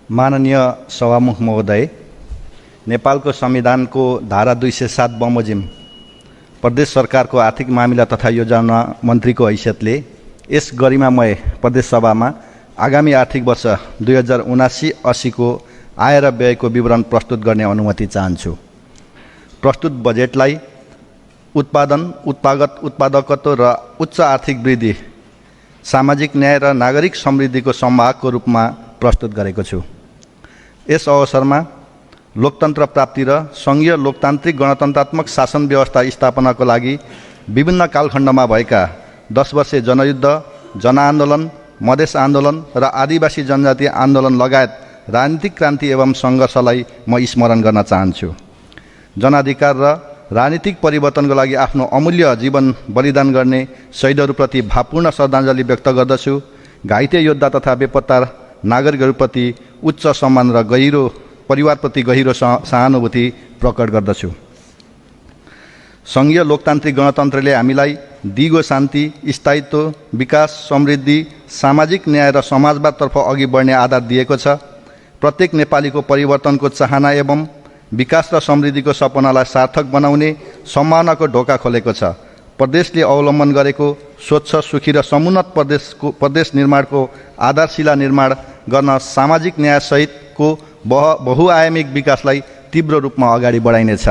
माननीय सभामुख महोदय, नेपालको संविधानको धारा 207 बमोजिम प्रदेश सरकारको आर्थिक मामिला तथा योजना मन्त्रीको हैसियतले यस गरिमामय प्रदेश सभामा आगामी आर्थिक वर्ष 2079-80 को आय र व्ययको विवरण प्रस्तुत गर्ने अनुमति चाहन्छु। प्रस्तुत बजेटलाई उत्पादन, उत्पादकत्व र उच्च आर्थिक वृद्धि, सामाजिक न्याय र नागरिक समृद्धिको संवाहकको रूपमा प्रस्तुत गरेको छु। यस अवसरमा लोकतन्त्र प्राप्ति र संघीय लोकतान्त्रिक गणतन्त्रात्मक शासन व्यवस्था स्थापनाको लागि विभिन्न कालखण्डमा भएका 10 वर्षे जनयुद्ध, जनआन्दोलन, मधेस आन्दोलन र आदिवासी जनजाति आन्दोलन लगायत राजनीतिक क्रान्ति एवं सङ्घर्षलाई म स्मरण गर्न चाहन्छु। जनाधिकार र राजनीतिक परिवर्तनको लागि आफ्नो अमूल्य जीवन बलिदान गर्ने शहीदहरूप्रति भावपूर्ण श्रद्धाञ्जली व्यक्त गर्दछु। घाइते योद्धा तथा बेपत्ता नागरिकहरूप्रति उच्च सम्मान र परिवारप्रति गहिरो सहानुभूति प्रकट गर्दछु। संघीय लोकतान्त्रिक गणतन्त्रले हामीलाई दिगो शान्ति, स्थायित्व, विकास, समृद्धि, सामाजिक न्याय र समाजवादतर्फ अघि बढ्ने आधार दिएको छ। प्रत्येक नेपालीको परिवर्तनको चाहना एवं विकास र समृद्धिको सपनालाई सार्थक बनाउने सम्भावनाको ढोका खोलेको छ। प्रदेशले अवलम्बन गरेको स्वच्छ, सुखी र समुन्नत प्रदेश निर्माणको आधारशिला निर्माण गर्न सामाजिक न्याय सहितको बहुआयामिक विकासलाई तीव्र रूपमा अगाडि बढाइनेछ।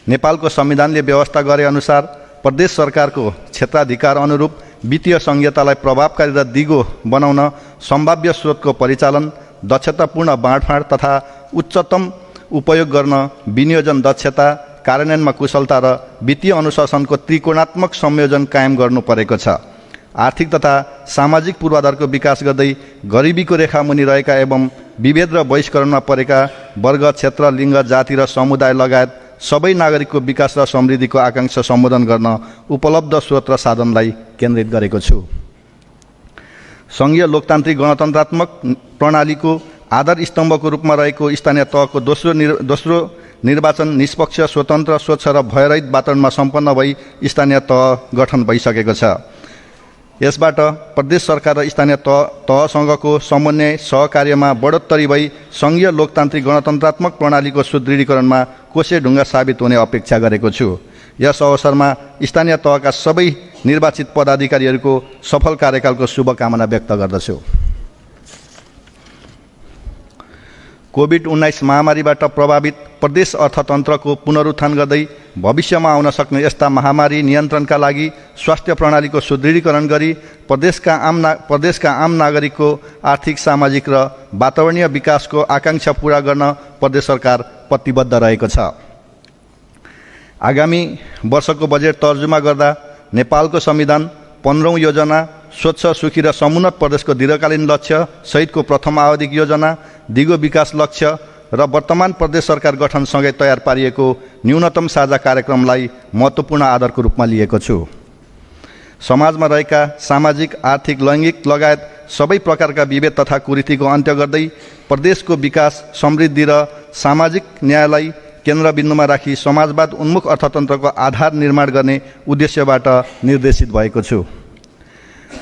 नेपालको संविधानले व्यवस्था गरे अनुसार प्रदेश सरकारको क्षेत्राधिकार अनुरूप वित्तीय संहितालाई प्रभावकारी र दिगो बनाउन सम्भाव्य स्रोतको परिचालन, दक्षतापूर्ण बाँडफाँड तथा उच्चतम उपयोग गर्न विनियोजन दक्षता, कार्यान्वयनमा कुशलता र वित्तीय अनुशासनको त्रिकोणात्मक संयोजन कायम गर्नु परेको छ। आर्थिक तथा सामाजिक पूर्वाधारको विकास गर्दै गरिबीको रेखामुनि रहेका एवं विभेद र बहिष्करणमा परेका वर्ग, क्षेत्र, लिङ्ग, जाति र समुदाय लगायत सबै नागरिकको विकास र समृद्धिको आकांक्षा सम्बोधन गर्न उपलब्ध स्रोत र साधनलाई केन्द्रित गरेको छु। संघीय लोकतान्त्रिक गणतन्त्रात्मक प्रणालीको आधार स्तम्भको रूपमा रहेको स्थानीय तहको दोस्रो निर्वाचन निष्पक्ष, स्वतन्त्र, स्वच्छ र भयरहित वातावरणमा सम्पन्न भई स्थानीय तह गठन भइसकेको छ। यसबाट प्रदेश सरकार र स्थानीय तहसँगको समन्वय सहकार्यमा बढोत्तरी भई संघीय लोकतान्त्रिक गणतन्त्रात्मक प्रणालीको सुदृढीकरणमा कोसेढुङ्गा साबित हुने अपेक्षा गरेको छु। यस अवसरमा स्थानीय तहका सबै निर्वाचित पदाधिकारीहरूको सफल कार्यकालको शुभकामना व्यक्त गर्दछु। कोभिड-19 महामारीबाट प्रभावित प्रदेश अर्थतन्त्रको पुनरुत्थान गर्दै भविष्यमा आउन सक्ने यस्ता महामारी नियन्त्रणका लागि स्वास्थ्य प्रणालीको सुदृढीकरण गरी प्रदेशका आम नागरिकको आर्थिक, सामाजिक र वातावरणीय विकासको आकांक्षा पूरा गर्न प्रदेश सरकार प्रतिबद्ध रहेको छ। आगामी वर्षको बजेट तर्जुमा गर्दा नेपालको संविधान 15औं योजना, स्वच्छ, सुखी र समुन्नत प्रदेशको दीर्घकालीन लक्ष्य सहितको प्रथम आवधिक योजना, दिगो विकास लक्ष्य र वर्तमान प्रदेश सरकार गठनसँगै तयार पारिएको न्यूनतम साझा कार्यक्रमलाई महत्त्वपूर्ण आधारको रूपमा लिएको छु। समाजमा रहेका सामाजिक, आर्थिक, लैङ्गिक लगायत सबै प्रकारका विभेद तथा कुरीतिको अन्त्य गर्दै प्रदेशको विकास, समृद्धि र सामाजिक न्यायलाई केन्द्रबिन्दुमा राखी समाजवाद उन्मुख अर्थतन्त्रको आधार निर्माण गर्ने उद्देश्यबाट निर्देशित भएको छु।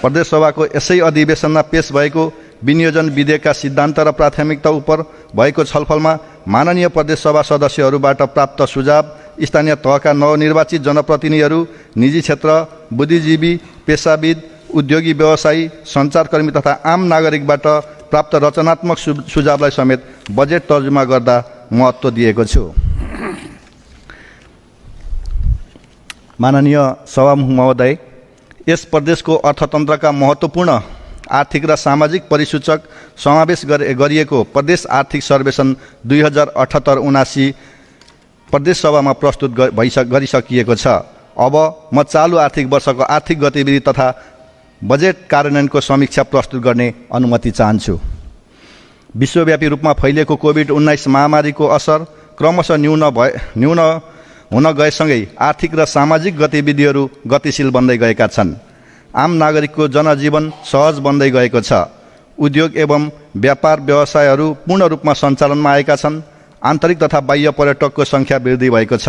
प्रदेश सभाको यसै अधिवेशनमा पेश भएको विनियोजन विधेयकका सिद्धान्त र प्राथमिकता उप भएको छलफलमा माननीय प्रदेश सभा सदस्यहरूबाट प्राप्त सुझाव, स्थानीय तहका नवनिर्वाचित जनप्रतिनिधिहरू, निजी क्षेत्र, बुद्धिजीवी, पेसाविद, उद्योगी, व्यवसायी, सञ्चारकर्मी तथा आम नागरिकबाट प्राप्त रचनात्मक सुझावलाई समेत बजेट तर्जुमा गर्दा महत्त्व दिएको छु। माननीय सभामुख महोदय, यस प्रदेशको अर्थतन्त्रका महत्त्वपूर्ण आर्थिक र सामाजिक परिसूचक समावेश गरिएको प्रदेश आर्थिक सर्वेक्षण 2078-79 प्रदेश सभामा प्रस्तुत गरिसकिएको छ। अब म चालु आर्थिक वर्षको आर्थिक गतिविधि तथा बजेट कार्यान्वयनको समीक्षा प्रस्तुत गर्ने अनुमति चाहन्छु। विश्वव्यापी रूपमा फैलिएको कोभिड-19 महामारीको असर क्रमशः न्यून हुन गएसँगै आर्थिक र सामाजिक गतिविधिहरू गतिशील बन्दै गएका छन्। आम नागरिकको जनजीवन सहज बन्दै गएको छ। उद्योग एवं व्यापार व्यवसायहरू पूर्ण रूपमा सञ्चालनमा आएका छन्। आन्तरिक तथा बाह्य पर्यटकको सङ्ख्या वृद्धि भएको छ।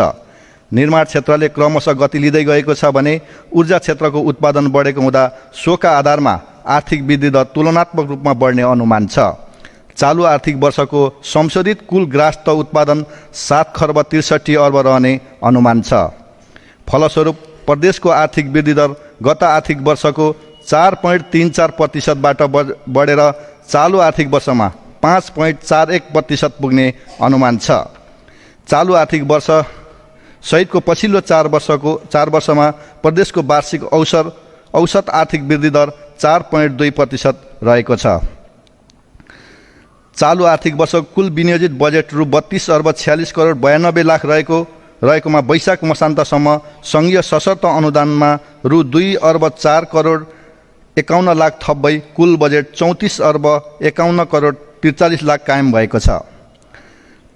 निर्माण क्षेत्रले क्रमशः गति लिँदै गएको छ भने ऊर्जा क्षेत्रको उत्पादन बढेको हुँदा सोका आधारमा आर्थिक वृद्धि दर तुलनात्मक रूपमा बढ्ने अनुमान छ। चालु आर्थिक वर्षको संशोधित कुल ग्राहस्थ उत्पादन 7 खर्ब 63 अर्ब रहने अनुमान छ। फलस्वरूप प्रदेशको आर्थिक वृद्धि दर गत आर्थिक वर्षको 4.34%बाट बढेर चालु आर्थिक वर्षमा 5.41% पुग्ने अनुमान छ। चालु आर्थिक वर्ष सहितको पछिल्लो 4 वर्षमा प्रदेशको वार्षिक औसत आर्थिक वृद्धि दर 4.2% रहेको छ। चालु आर्थिक वर्षको कुल विनियोजित बजेट रु 32 अर्ब 46 करोड 92 लाख रहेकोमा वैशाख मसान्तसम्म सङ्घीय सशर्त अनुदानमा रु 2 अर्ब 4 करोड 51 लाख थप भई कुल बजेट 34 अर्ब 51 करोड 43 लाख कायम भएको छ।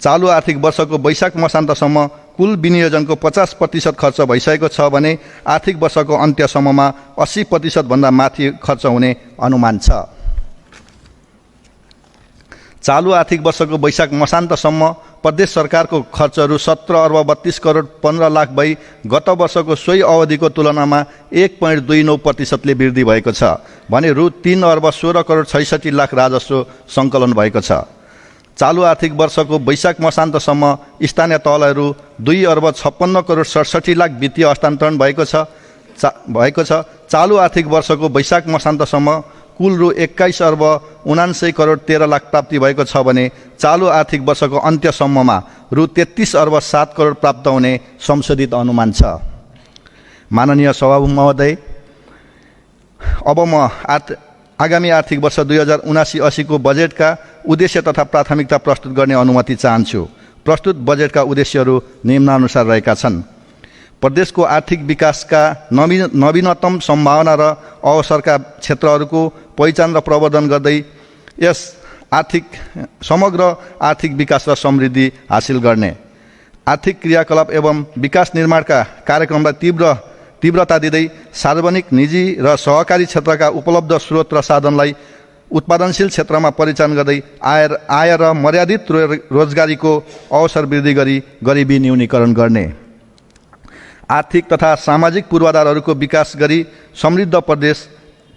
चालु आर्थिक वर्षको वैशाख मसान्तसम्म कुल विनियोजनको 50% खर्च भइसकेको छ भने आर्थिक वर्षको अन्त्यसम्ममा 80% भन्दा माथि खर्च हुने अनुमान छ। चालु आर्थिक वर्षको वैशाख मसान्तसम्म प्रदेश सरकारको खर्च रु 17 अर्ब 32 करोड 15 लाख भई गत वर्षको सोही अवधिको तुलनामा 1.29% ले वृद्धि भएको छ भने रु 3 अर्ब 16 करोड 66 लाख राजस्व सङ्कलन भएको छ। चालु आर्थिक वर्षको वैशाख मसान्तसम्म स्थानीय तहलाई रु 2 अर्ब 56 करोड 67 लाख वित्तीय हस्तान्तरण भएको छ। चालु आर्थिक वर्षको वैशाख मसान्तसम्म कुल रु 21 अर्ब 79 करोड 13 लाख प्राप्ति भएको छ भने चालु आर्थिक वर्षको अन्त्यसम्ममा रु 33 अर्ब 7 करोड प्राप्त हुने संशोधित अनुमान छ। माननीय सभामुख महोदय, अब म आगामी आर्थिक वर्ष 2079-80 को बजेटका उद्देश्य तथा प्राथमिकता प्रस्तुत गर्ने अनुमति चाहन्छु। प्रस्तुत बजेटका उद्देश्यहरू निम्नानुसार रहेका छन्। प्रदेशको आर्थिक विकासका नवीनतम सम्भावना र अवसरका क्षेत्रहरूको पहिचान र प्रवर्धन गर्दै यस समग्र आर्थिक विकास र समृद्धि हासिल गर्ने, आर्थिक क्रियाकलाप एवं विकास निर्माणका कार्यक्रमलाई तीव्रता दिँदै सार्वजनिक, निजी र सहकारी क्षेत्रका उपलब्ध स्रोत र साधनलाई उत्पादनशील क्षेत्रमा परिचालन गर्दै आय र मर्यादित रोजगारीको अवसर वृद्धि गरी गरिबी न्यूनीकरण गर्ने, आर्थिक तथा सामाजिक पूर्वाधारहरूको विकास गरी समृद्ध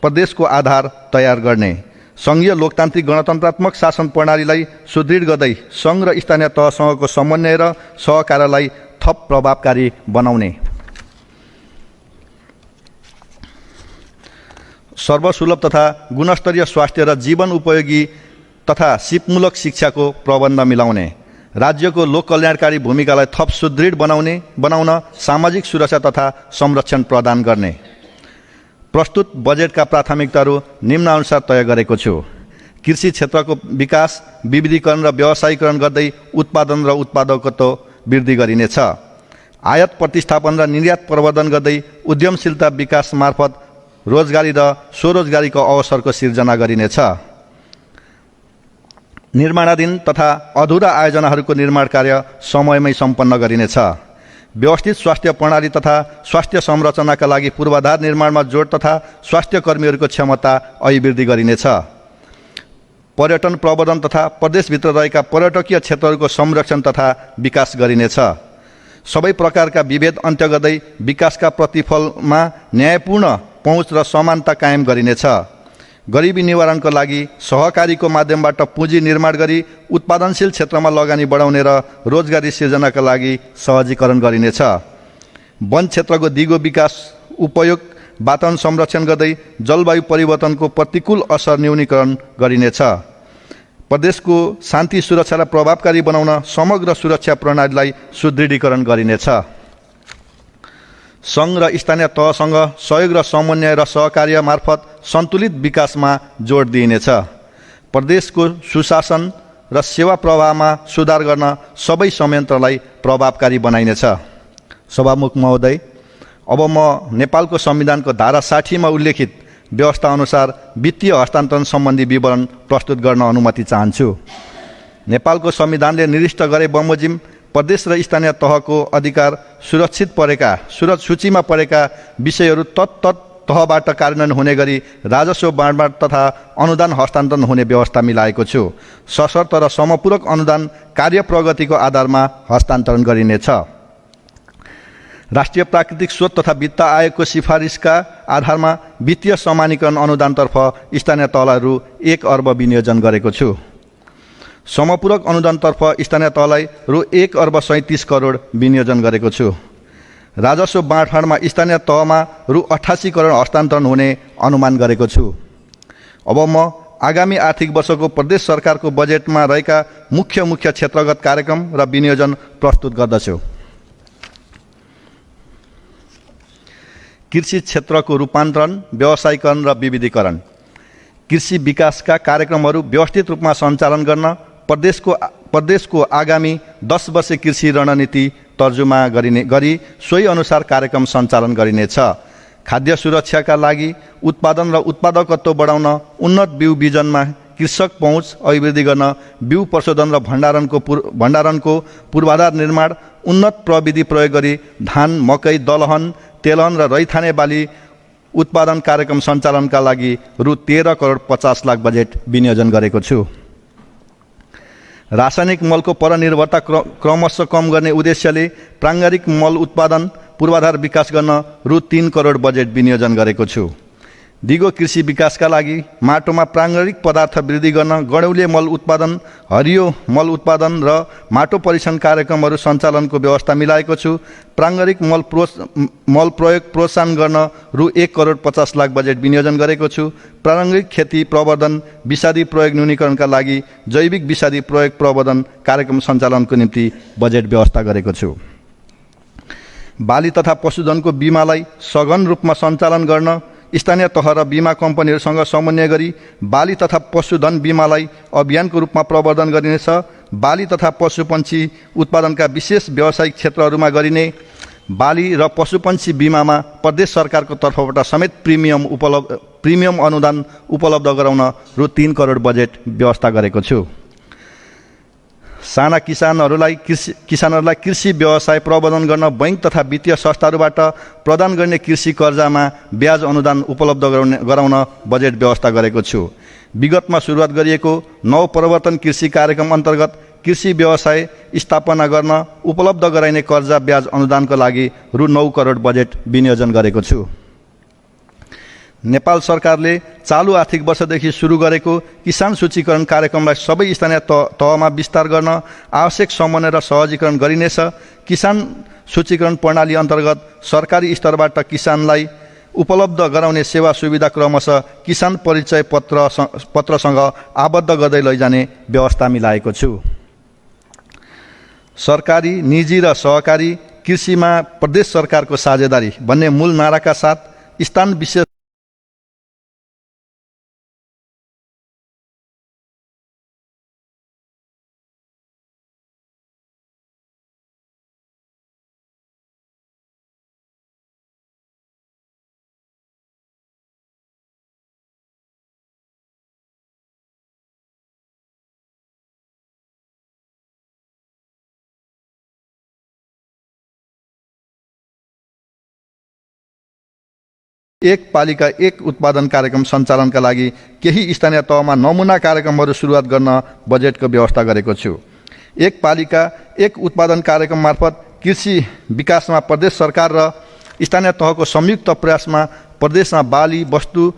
प्रदेशको आधार तयार गर्ने, सङ्घीय लोकतान्त्रिक गणतन्त्रात्मक शासन प्रणालीलाई सुदृढ गर्दै सङ्घ र स्थानीय तहसँगको समन्वय र सहकार्यलाई थप प्रभावकारी बनाउने, सर्वसुलभ तथा गुणस्तरीय स्वास्थ्य र जीवन उपयोगी तथा सिपमूलक शिक्षाको प्रबन्ध मिलाउने, राज्यको लोक कल्याणकारी भूमिकालाई थप सुदृढ बनाउन सामाजिक सुरक्षा तथा संरक्षण प्रदान गर्ने। प्रस्तुत बजेटका प्राथमिकताहरू निम्नानुसार तय गरेको छु। कृषि क्षेत्रको विकास, विविधीकरण र व्यवसायीकरण गर्दै उत्पादन र उत्पादकत्व वृद्धि गरिनेछ। आयात प्रतिस्थापन र निर्यात प्रवर्धन गर्दै उद्यमशीलता विकास मार्फत रोजगारी र स्वरोजगारीको अवसरको सिर्जना गरिनेछ। निर्माणाधीन तथा अधुरा आयोजनाहरूको निर्माण कार्य समयमै सम्पन्न गरिनेछ। व्यवस्थित स्वास्थ्य प्रणाली तथा स्वास्थ्य संरचनाका लागि पूर्वाधार निर्माणमा जोड तथा स्वास्थ्य कर्मीहरूको क्षमता अभिवृद्धि गरिनेछ। पर्यटन प्रवर्धन तथा प्रदेशभित्र रहेका पर्यटकीय क्षेत्रहरूको संरक्षण तथा विकास गरिनेछ। सबै प्रकारका विभेद अन्त्य गर्दै विकासका प्रतिफलमा न्यायपूर्ण पहुँच र समानता कायम गरिनेछ। गरिबी निवारणको लागि सहकारीको माध्यमबाट पुँजी निर्माण गरी उत्पादनशील क्षेत्रमा लगानी बढाउने र रोजगारी सिर्जनाका लागि सहजीकरण गरिनेछ। वन क्षेत्रको दिगो विकास, उपयोग, वातावरण संरक्षण गर्दै जलवायु परिवर्तनको प्रतिकूल असर न्यूनीकरण गरिनेछ। प्रदेशको शान्ति सुरक्षालाई प्रभावकारी बनाउन समग्र सुरक्षा प्रणालीलाई सुदृढीकरण गरिनेछ। सङ्घ र स्थानीय तहसँग सहयोग र समन्वय र सहकार्य मार्फत सन्तुलित विकासमा जोड दिइनेछ। प्रदेशको सुशासन र सेवा प्रवाहमा सुधार गर्न सबै संयन्त्रलाई प्रभावकारी बनाइनेछ। सभामुख महोदय, अब म नेपालको संविधानको धारा 60 मा उल्लेखित व्यवस्था अनुसार वित्तीय हस्तान्तरण सम्बन्धी विवरण प्रस्तुत गर्न अनुमति चाहन्छु। नेपालको संविधानले निर्दिष्ट गरे बमोजिम प्रदेश र स्थानीय तहको अधिकार सुरक्षित सूचीमा परेका विषयहरू तत्त तहबाट कार्यान्वयन हुने गरी राजस्व बाँडफाँड तथा अनुदान हस्तान्तरण हुने व्यवस्था मिलाएको छु। सशर्त र समपूरक अनुदान कार्य प्रगतिको आधारमा हस्तान्तरण गरिनेछ। राष्ट्रिय प्राकृतिक स्रोत तथा वित्त आयोगको सिफारिसका आधारमा वित्तीय समानीकरण अनुदानतर्फ स्थानीय तहलाई रु 1 अर्ब विनियोजन गरेको छु। समपूरक अनुदानतर्फ स्थानीय तहलाई रु 1,37 करोड विनियोजन गरेको छु। राजस्व बाँडफाँडमा स्थानीय तहमा रु 88 करोड हस्तान्तरण हुने अनुमान गरेको छु। अब म आगामी आर्थिक वर्षको प्रदेश सरकारको बजेटमा रहेका मुख्य क्षेत्रगत कार्यक्रम र विनियोजन प्रस्तुत गर्दछु। कृषि क्षेत्रको रूपान्तरण, व्यवसायीकरण र विविधीकरण। कृषि विकासका कार्यक्रमहरू व्यवस्थित रूपमा सञ्चालन गर्न प्रदेशको आगामी 10 वर्षे कृषि रणनीति तर्जुमा गरी सोही अनुसार कार्यक्रम सञ्चालन गरिनेछ। खाद्य सुरक्षाका लागि उत्पादन र उत्पादकत्व बढाउन उन्नत बिउ बिजनमा कृषक पहुँच अभिवृद्धि गर्न बिउ प्रशोधन र भण्डारणको पूर्वाधार निर्माण, उन्नत प्रविधि प्रयोग गरी धान, मकै, दलहन, तेलहन र रैथाने बाली उत्पादन कार्यक्रम सञ्चालनका लागि रु 13 करोड 50 लाख बजेट विनियोजन गरेको छु। रासायनिक मलको परनिर्भरता क्रमशः कम गर्ने उद्देश्यले प्राङ्गारिक मल उत्पादन पूर्वाधार विकास गर्न रु 3 करोड बजेट विनियोजन गरेको छु। दिगो कृषि विकासका लागि माटोमा प्राङ्गारिक पदार्थ वृद्धि गर्न गडौले मल उत्पादन, हरियो मल उत्पादन र माटो परीक्षण कार्यक्रमहरू सञ्चालनको व्यवस्था मिलाएको छु। प्राङ्गारिक मल प्रयोग प्रोत्साहन गर्न रु 1 करोड 50 लाख बजेट विनियोजन गरेको छु। प्रारम्भिक खेती प्रवर्धन, विषादी प्रयोग न्यूनीकरणका लागि जैविक विषादी प्रयोग प्रवर्धन कार्यक्रम सञ्चालनको निम्ति बजेट व्यवस्था गरेको छु। बाली तथा पशुधनको बिमालाई सघन रूपमा सञ्चालन गर्न स्थानीय तह र बिमा कम्पनीहरूसँग समन्वय गरी बाली तथा पशुधन बिमालाई अभियानको रूपमा प्रवर्धन गरिनेछ। बाली तथा पशुपन्छी उत्पादनका विशेष व्यावसायिक क्षेत्रहरूमा गरिने बाली र पशुपन्छी बिमामा प्रदेश सरकारको तर्फबाट समेत प्रिमियम अनुदान उपलब्ध गराउन रु 3 करोड बजेट व्यवस्था गरेको छु। साना किसानहरूलाई कृषि व्यवसाय प्रवर्धन गर्न बैंक तथा वित्तीय संस्थाहरूबाट प्रदान गर्ने कृषि कर्जामा ब्याज अनुदान उपलब्ध गराउन बजेट व्यवस्था गरेको छु। विगतमा सुरुवात गरिएको नवप्रवर्तन कृषि कार्यक्रम अन्तर्गत कृषि व्यवसाय स्थापना गर्न उपलब्ध गराइने कर्जा ब्याज अनुदानका लागि रु 9 करोड बजेट विनियोजन गरेको छु। नेपाल सरकारले चालु आर्थिक वर्षदेखि सुरु गरेको किसान सूचीकरण कार्यक्रमलाई सबै स्थानीय तहमा विस्तार गर्न आवश्यक समन्वय र सहजीकरण गरिनेछ। किसान सूचीकरण प्रणाली अन्तर्गत सरकारी स्तरबाट किसानलाई उपलब्ध गराउने सेवा सुविधा क्रमशः किसान परिचय पत्रसँग आबद्ध गर्दै लैजाने व्यवस्था मिलाएको छु। सरकारी, निजी र सहकारी कृषिमा प्रदेश सरकारको साझेदारी भन्ने मूल नाराका साथ स्थान विशेष एक पालिका एक उत्पादन कार्यक्रम सञ्चालनका लागि केही स्थानीय तहमा नमुना कार्यक्रमहरू सुरुवात गर्न बजेटको व्यवस्था गरेको छु। एक पालिका एक उत्पादन कार्यक्रम मार्फत कृषि विकासमा प्रदेश सरकार र स्थानीय तहको संयुक्त प्रयासमा प्रदेशमा बाली वस्तु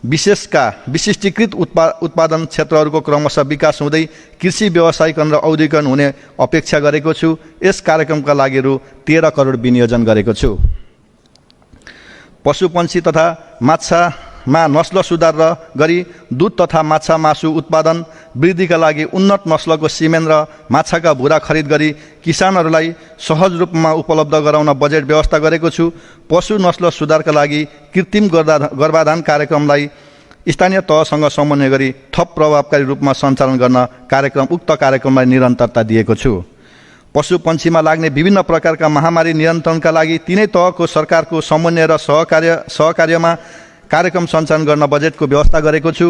विशेषका विशिष्टीकृत उत्पादन क्षेत्रहरूको क्रमशः विकास हुँदै कृषि व्यवसायीकरण र औद्योगिकरण हुने अपेक्षा गरेको छु। यस कार्यक्रमका लागि रु 13 करोड विनियोजन गरेको छु। पशुपन्छी तथा माछामा नस्ल सुधार गरी दूध तथा माछा मासु उत्पादन वृद्धिका लागि उन्नत नस्लको सिमेन र माछाका भुरा खरिद गरी किसानहरूलाई सहज रूपमा उपलब्ध गराउन बजेट व्यवस्था गरेको छु। पशु नस्ल सुधारका लागि कृत्रिम गर्भाधान कार्यक्रमलाई स्थानीय तहसँग समन्वय गरी थप प्रभावकारी रूपमा सञ्चालन गर्न उक्त कार्यक्रमलाई निरन्तरता दिएको छु। पशुपन्छीमा लाग्ने विभिन्न प्रकारका महामारी नियन्त्रणका लागि तीनै तहको सरकारको समन्वय र सहकार्यमा कार्यक्रम सञ्चालन गर्न बजेटको व्यवस्था गरेको छु।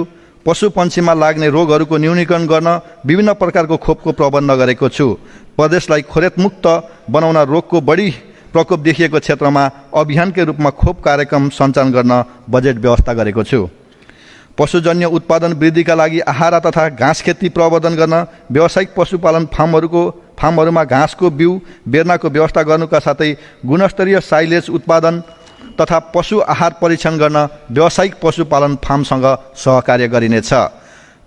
पशुपन्छीमा लाग्ने रोगहरूको न्यूनीकरण गर्न विभिन्न प्रकारको खोपको प्रबन्ध गरेको छु। प्रदेशलाई खोरेतमुक्त बनाउन रोगको बढी प्रकोप देखिएको क्षेत्रमा अभियानकै रूपमा खोप कार्यक्रम सञ्चालन गर्न बजेट व्यवस्था गरेको छु। पशुजन्य उत्पादन वृद्धिका लागि आहारा तथा घाँस खेती प्रवर्धन गर्न व्यावसायिक पशुपालन फार्महरूमा घाँसको बिउ बेर्नाको व्यवस्था गर्नुका साथै गुणस्तरीय साइलेज उत्पादन तथा पशु आहार परीक्षण गर्न व्यावसायिक पशुपालन फार्मसँग सहकार्य गरिनेछ।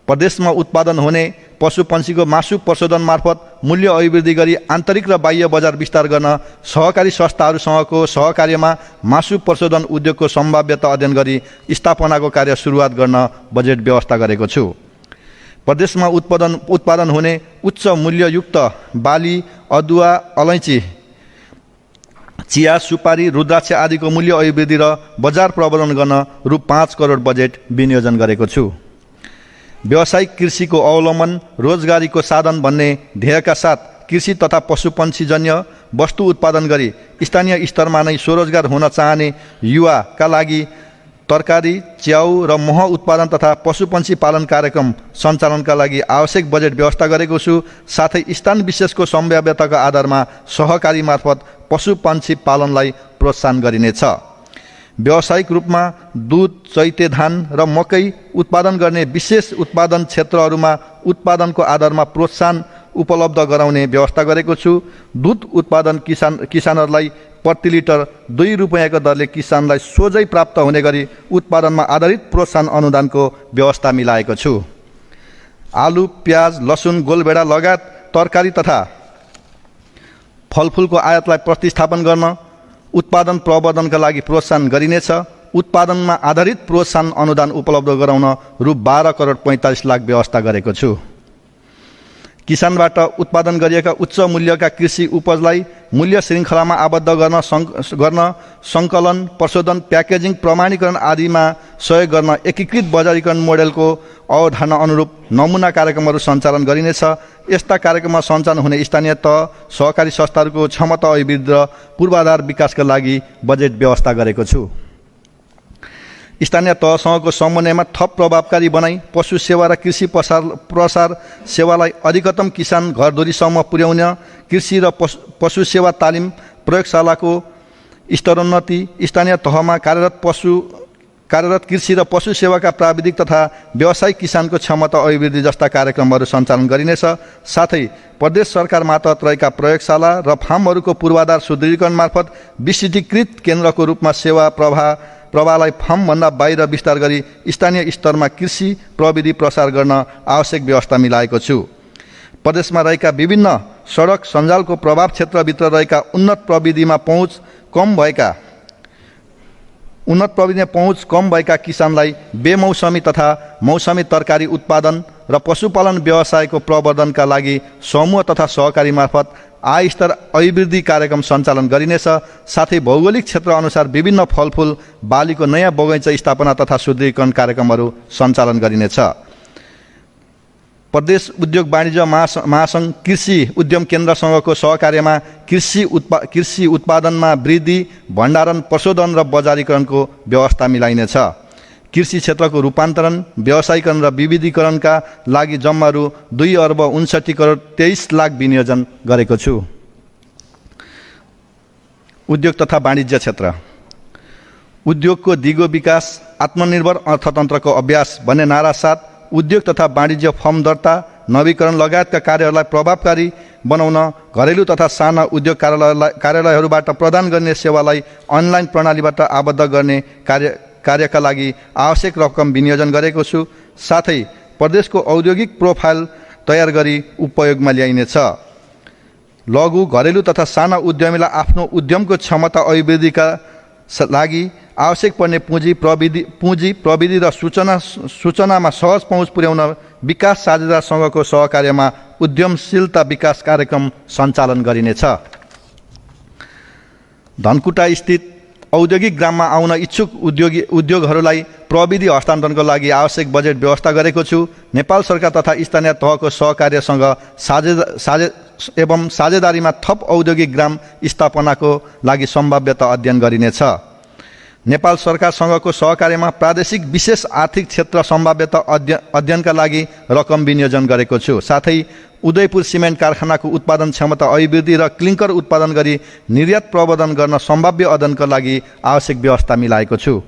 प्रदेशमा उत्पादन हुने पशुपन्छीको मासु प्रशोधन मार्फत मूल्य अभिवृद्धि गरी आन्तरिक र बाह्य बजार विस्तार गर्न सहकारी संस्थाहरूसँगको सहकार्यमा मासु प्रशोधन उद्योगको सम्भाव्यता अध्ययन गरी स्थापनाको कार्य सुरुवात गर्न बजेट व्यवस्था गरेको छु। प्रदेशमा उत्पादन हुने उच्च मूल्ययुक्त बाली, अदुवा, अलैँची, चिया, सुपारी, रुद्राक्ष आदिको मूल्य अभिवृद्धि र बजार प्रबन्धन गर्न रु 5 करोड बजेट विनियोजन गरेको छु। व्यावसायिक कृषिको अवलम्बन रोजगारीको साधन भन्ने ध्येयका साथ कृषि तथा पशुपन्छीजन्य वस्तु उत्पादन गरी स्थानीय स्तरमा नै स्वरोजगार हुन चाहने युवाका लागि तरकारी, च्याउ र मह उत्पादन तथा पशुपन्छी पालन कार्यक्रम सञ्चालनका लागि आवश्यक बजेट व्यवस्था गरेको छु। साथै स्थान विशेषको सम्भाव्यताको आधारमा सहकारी मार्फत पशुपन्छी पालनलाई प्रोत्साहन गरिनेछ। व्यावसायिक रूपमा दुध, चैते धान र मकै उत्पादन गर्ने विशेष उत्पादन क्षेत्रहरूमा उत्पादनको आधारमा प्रोत्साहन उपलब्ध गराउने व्यवस्था गरेको छु। दुध उत्पादन किसानहरूलाई प्रति लिटर 2 रुपैयाँको दरले किसानलाई सोझै प्राप्त हुने गरी उत्पादनमा आधारित प्रोत्साहन अनुदानको व्यवस्था मिलाएको छु। आलु, प्याज, लसुन, गोलभेडा लगायत तरकारी तथा फलफुलको आयातलाई प्रतिस्थापन गर्न उत्पादन प्रवर्धनका लागि प्रोत्साहन गरिनेछ। उत्पादनमा आधारित प्रोत्साहन अनुदान उपलब्ध गराउन रु 12 करोड 45 लाख व्यवस्था गरेको छु। किसानबाट उत्पादन गरिएका उच्च मूल्यका कृषि उपजलाई मूल्य श्रृङ्खलामा आबद्ध गर्न सङ्कलन, प्रशोधन, प्याकेजिङ, प्रमाणीकरण आदिमा सहयोग गर्न एकीकृत बजारीकरण मोडेलको अवधारणा अनुरूप नमुना कार्यक्रमहरू सञ्चालन गरिनेछ। यस्ता कार्यक्रममा सञ्चालन हुने स्थानीय तह सहकारी संस्थाहरूको क्षमता अभिवृद्धि र पूर्वाधार विकासका लागि बजेट व्यवस्था गरेको छु। स्थानीय तहसँगको समन्वयमा थप प्रभावकारी बनाई पशु सेवा र कृषि प्रसार सेवालाई अधिकतम किसान घरधुरीसम्म पुर्याउन, कृषि र पशु सेवा तालिम प्रयोगशालाको स्तरोन्नति, स्थानीय तहमा कार्यरत कृषि र पशु सेवाका प्राविधिक तथा व्यावसायिक किसानको क्षमता अभिवृद्धि जस्ता कार्यक्रमहरू सञ्चालन गरिनेछ। साथै प्रदेश सरकार मातहत रहेका प्रयोगशाला र फार्महरूको पूर्वाधार सुदृढीकरण मार्फत विस्तृतीकृत केन्द्रको रूपमा सेवा प्रवाहलाई फार्मभन्दा बाहिर विस्तार गरी स्थानीय स्तरमा कृषि प्रविधि प्रसार गर्न आवश्यक व्यवस्था मिलाएको छु। प्रदेशमा रहेका विभिन्न सडक सञ्जालको प्रभाव क्षेत्रभित्र रहेका उन्नत प्रविधिमा पहुँच कम भएका किसानलाई बेमौसमी तथा मौसमी तरकारी उत्पादन र पशुपालन व्यवसायको प्रवर्धनका लागि समूह तथा सहकारी मार्फत आय स्तर अभिवृद्धि कार्यक्रम सञ्चालन गरिनेछ। साथै भौगोलिक क्षेत्र अनुसार विभिन्न फलफुल बालीको नयाँ बगैँचा स्थापना तथा सुदृढीकरण कार्यक्रमहरू सञ्चालन गरिनेछ। प्रदेश उद्योग वाणिज्य महासङ्घ कृषि उद्यम केन्द्रसँगको सहकार्यमा कृषि उत्पादनमा वृद्धि, भण्डारण, प्रशोधन र बजारीकरणको व्यवस्था मिलाइनेछ। कृषि क्षेत्रको रूपान्तरण, व्यावसायीकरण र विविधीकरणका लागि जम्मा रु 2 अर्ब 59 करोड 23 लाख विनियोजन गरेको छु। उद्योग तथा वाणिज्य क्षेत्र। उद्योगको दिगो विकास, आत्मनिर्भर अर्थतन्त्रको अभ्यास भन्ने नारा साथ उद्योग तथा वाणिज्य फर्म दर्ता, नवीकरण लगायतका कार्यहरूलाई प्रभावकारी बनाउन घरेलु तथा साना उद्योग कार्यालयहरूबाट प्रदान गर्ने सेवालाई अनलाइन प्रणालीबाट आबद्ध गर्ने कार्यका लागि आवश्यक रकम विनियोजन गरेको छु। साथै प्रदेशको औद्योगिक प्रोफाइल तयार गरी उपयोगमा ल्याइनेछ। लघु, घरेलु तथा साना उद्यमीलाई आफ्नो उद्यमको क्षमता अभिवृद्धिका लागि आवश्यक पर्ने पुँजी प्रविधि र सूचनामा सहज पहुँच पुर्याउन विकास साझेदारसँगको सहकार्यमा उद्यमशीलता विकास कार्यक्रम सञ्चालन गरिनेछ। धनकुटा स्थित औद्योगिक ग्राममा आउन इच्छुक उद्योगहरूलाई प्रविधि हस्तान्तरणको लागि आवश्यक बजेट व्यवस्था गरेको छु। नेपाल सरकार तथा स्थानीय तहको सहकार्यसँग साझेदारीमा थप औद्योगिक ग्राम स्थापनाको लागि सम्भाव्यता अध्ययन गरिनेछ। नेपाल सरकारसँगको सहकार्यमा प्रादेशिक विशेष आर्थिक क्षेत्र सम्भाव्यता अध्ययनका लागि रकम विनियोजन गरेको छु। साथै उदयपुर सिमेन्ट कारखानाको उत्पादन क्षमता अभिवृद्धि र क्लिङ्कर उत्पादन गरी निर्यात प्रवर्धन गर्न सम्भाव्य अध्ययनका लागि आवश्यक व्यवस्था मिलाएको छु।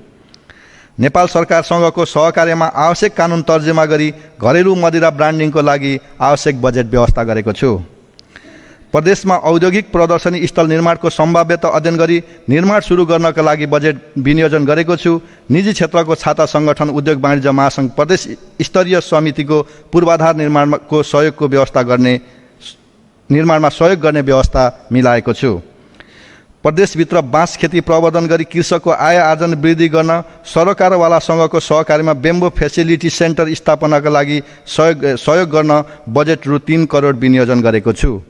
नेपाल सरकारसँगको सहकार्यमा आवश्यक कानुन तर्जुमा गरी घरेलु मदिरा ब्रान्डिङको लागि आवश्यक बजेट व्यवस्था गरेको छु। प्रदेशमा औद्योगिक प्रदर्शनी स्थल निर्माणको सम्भाव्यता अध्ययन गरी निर्माण सुरु गर्नका लागि बजेट विनियोजन गरेको छु। निजी क्षेत्रको छाता सङ्गठन उद्योग वाणिज्य महासङ्घ प्रदेश स्तरीय समितिको पूर्वाधार निर्माणमा सहयोग गर्ने व्यवस्था मिलाएको छु। प्रदेशभित्र बाँस खेती प्रवर्धन गरी कृषकको आय आर्जन वृद्धि गर्न सरकारवालासँगको सहकारीमा बेम्बो फेसिलिटी सेन्टर स्थापनाका लागि सहयोग गर्न बजेट रु 3 करोड विनियोजन गरेको छु।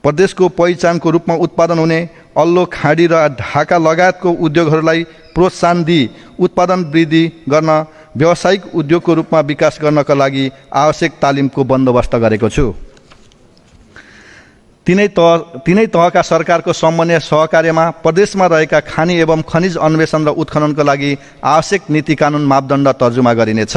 प्रदेशको पहिचानको रूपमा उत्पादन हुने अल्लो, खाडी र ढाका लगायतको उद्योगहरूलाई प्रोत्साहन दिई उत्पादन वृद्धि गर्न व्यावसायिक उद्योगको रूपमा विकास गर्नका लागि आवश्यक तालिमको बन्दोबस्त गरेको छु। तीनै तहका सरकारको समन्वय सहकार्यमा प्रदेशमा रहेका खानी एवं खनिज अन्वेषण र उत्खननका लागि आवश्यक नीति कानुन मापदण्ड तर्जुमा गरिनेछ।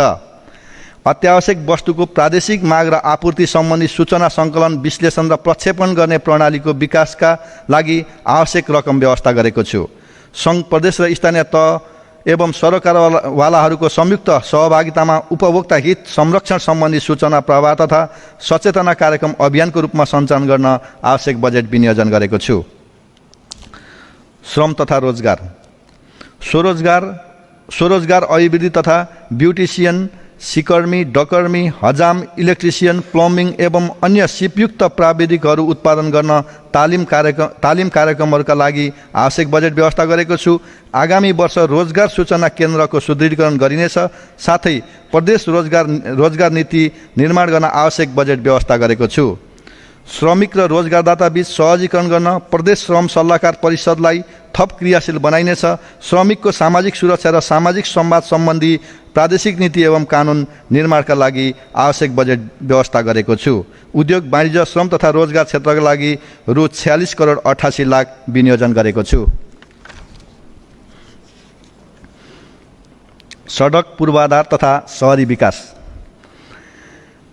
अत्यावश्यक वस्तुको प्रादेशिक माग र आपूर्ति सम्बन्धी सूचना सङ्कलन, विश्लेषण र प्रक्षेपण गर्ने प्रणालीको विकासका लागि आवश्यक रकम व्यवस्था गरेको छु। सङ्घ, प्रदेश र स्थानीय तह एवं सरकारवालाहरूको संयुक्त सहभागितामा उपभोक्ता हित संरक्षण सम्बन्धी सूचना प्रवाह तथा सचेतना कार्यक्रम अभियानको रूपमा सञ्चालन गर्न आवश्यक बजेट विनियोजन गरेको छु। श्रम तथा रोजगार, स्वरोजगार अभिवृद्धि तथा ब्युटिसियन, सिकर्मी, डकर्मी, हजाम, इलेक्ट्रिसियन, प्लम्बिङ एवं अन्य सिपयुक्त प्राविधिकहरू उत्पादन गर्न तालिम कार्यक्रमहरूका लागि आवश्यक बजेट व्यवस्था गरेको छु। आगामी वर्ष रोजगार सूचना केन्द्रको सुदृढीकरण गरिनेछ। साथै प्रदेश रोजगार नीति निर्माण गर्न आवश्यक बजेट व्यवस्था गरेको छु। श्रमिक र रोजगारदाता बीच सहजीकरण गर्न प्रदेश श्रम सल्लाहकार परिषदलाई थप क्रियाशील बनाइनेछ। श्रमिकको सामाजिक सुरक्षा र सामाजिक संवाद सम्बन्धी प्रादेशिक नीति एवं कानुन निर्माणका लागि आवश्यक बजेट व्यवस्था गरेको छु। उद्योग, वाणिज्य, श्रम तथा रोजगार क्षेत्रका लागि रु 46 करोड 88 लाख विनियोजन गरेको छु। सडक, पूर्वाधार तथा शहरी विकास,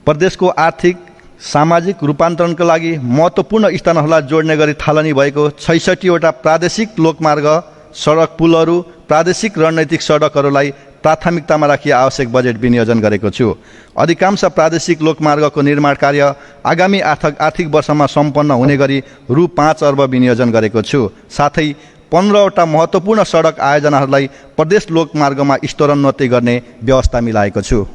प्रदेशको आर्थिक सामाजिक रूपान्तरणका लागि महत्त्वपूर्ण स्थानहरूलाई जोड्ने गरी थालनी भएको 66 वटा प्रादेशिक लोकमार्ग, सडक, पुलहरू, प्रादेशिक रणनीतिक सडकहरूलाई प्राथमिकतामा राखी आवश्यक बजेट विनियोजन गरेको छु। अधिकांश प्रादेशिक लोकमार्गको निर्माण कार्य आगामी आर्थिक वर्षमा सम्पन्न हुने गरी रु 5 अर्ब विनियोजन गरेको छु। साथै 15 वटा महत्त्वपूर्ण सडक आयोजनाहरूलाई प्रदेश लोकमार्गमा स्तरोन्नति गर्ने व्यवस्था मिलाएको छु।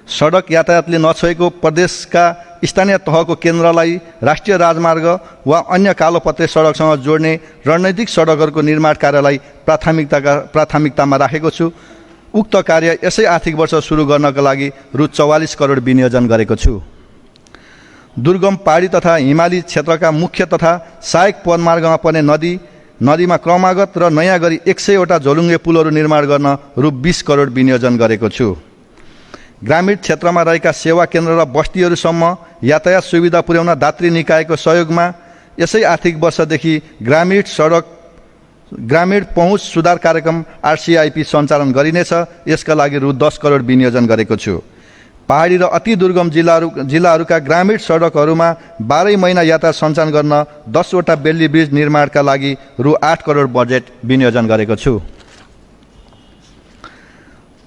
सडक यातायातले नछोएको प्रदेशका स्थानीय तहको केन्द्रलाई राष्ट्रिय राजमार्ग वा अन्य कालोपत्रे सडकसँग जोड्ने रणनीतिक सडकहरूको निर्माण कार्यलाई प्राथमिकतामा राखेको छु। उक्त कार्य यसै आर्थिक वर्ष सुरु गर्नका लागि रु 44 करोड विनियोजन गरेको छु। दुर्गम, पहाडी तथा हिमाली क्षेत्रका मुख्य तथा सहायक पदमार्गमा पर्ने नदीमा क्रमागत र नयाँ गरी 100 वटा झोलुङ्गे पुलहरू निर्माण गर्न रु 20 करोड विनियोजन गरेको छु। ग्रामीण क्षेत्रमा रहेका सेवा केन्द्र र बस्तीहरूसम्म यातायात सुविधा पुर्याउन दात्री निकायको सहयोगमा यसै आर्थिक वर्षदेखि ग्रामीण पहुँच सुधार कार्यक्रम RCIP सञ्चालन गरिनेछ। यसका लागि रु 10 करोड विनियोजन गरेको छु। पहाडी र अति दुर्गम जिल्लाहरूका ग्रामीण सडकहरूमा 12 महिना यातायात सञ्चालन गर्न 10 वटा बेल्ली ब्रिज निर्माणका लागि रु 8 करोड बजेट विनियोजन गरेको छु।